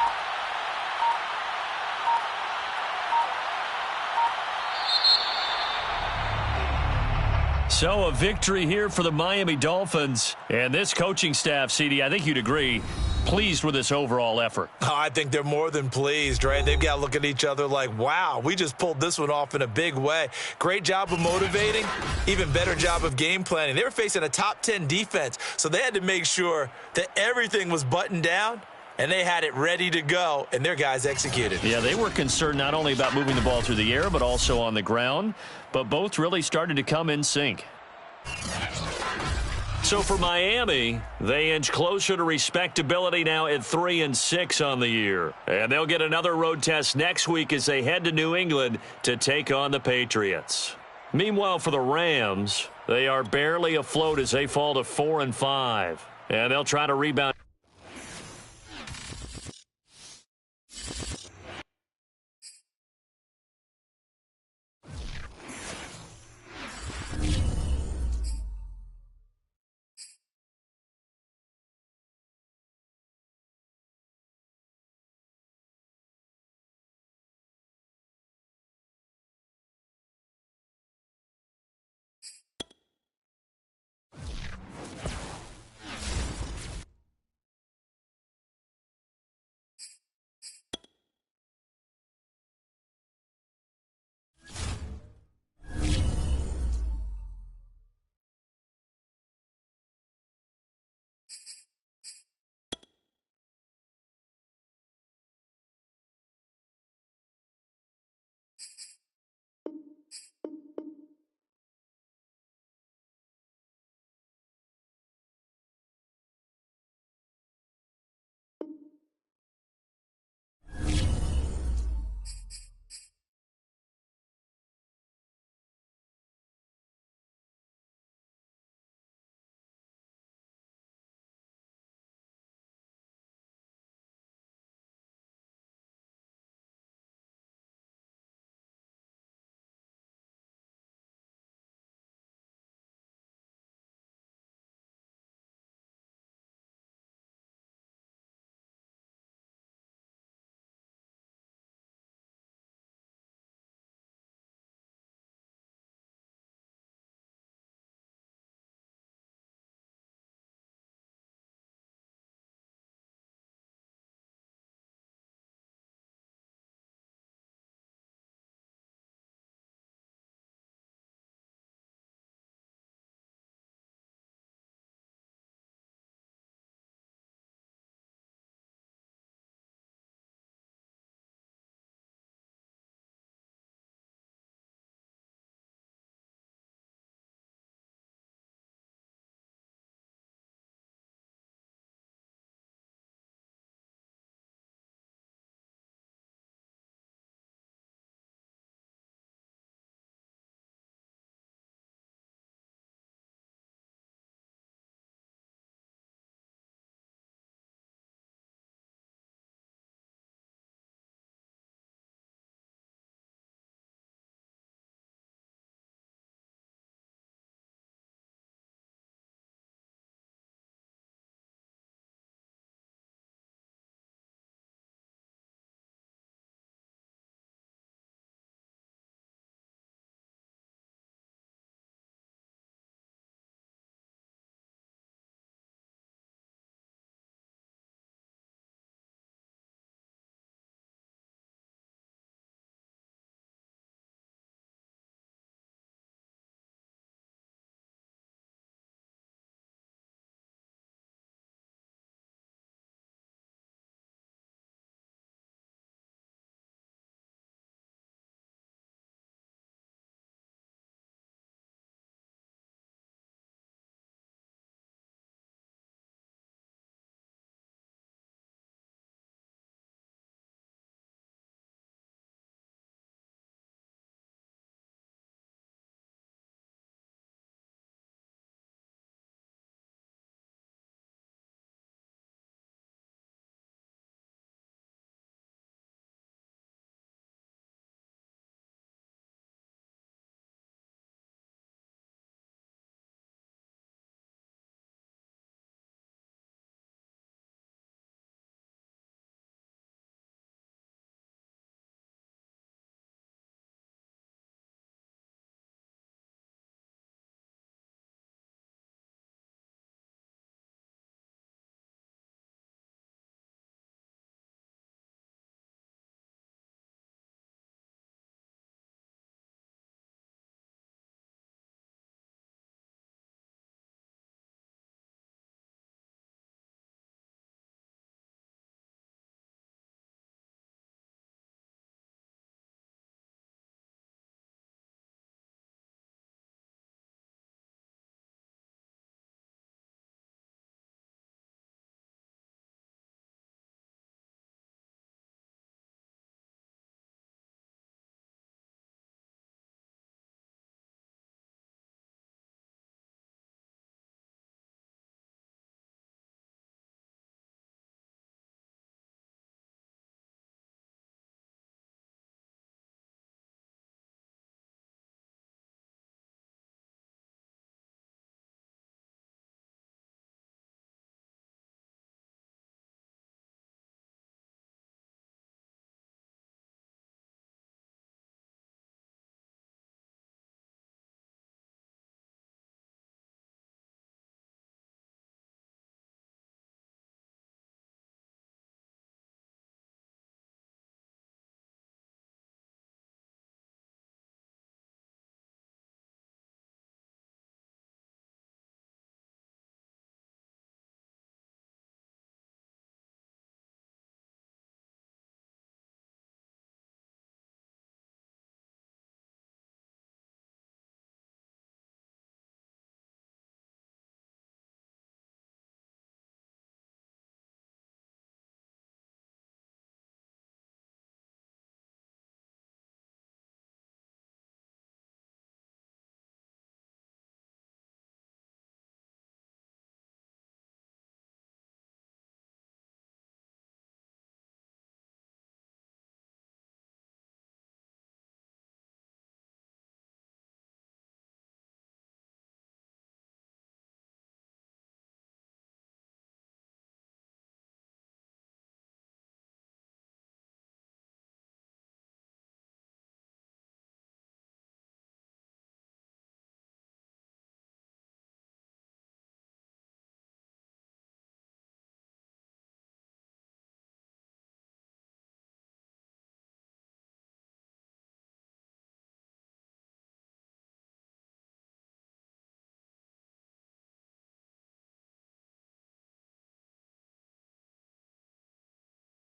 So a victory here for the Miami Dolphins. And this coaching staff, CD, I think you'd agree, pleased with this overall effort. Oh, I think they're more than pleased, right? They've got to look at each other like, wow, we just pulled this one off in a big way. Great job of motivating, even better job of game planning. They were facing a top 10 defense, so they had to make sure that everything was buttoned down, and they had it ready to go, and their guys executed. Yeah, they were concerned not only about moving the ball through the air, but also on the ground, but both really started to come in sync. So for Miami, they inch closer to respectability now at 3-6 on the year. And they'll get another road test next week as they head to New England to take on the Patriots. Meanwhile, for the Rams, they are barely afloat as they fall to 4-5. And they'll try to rebound.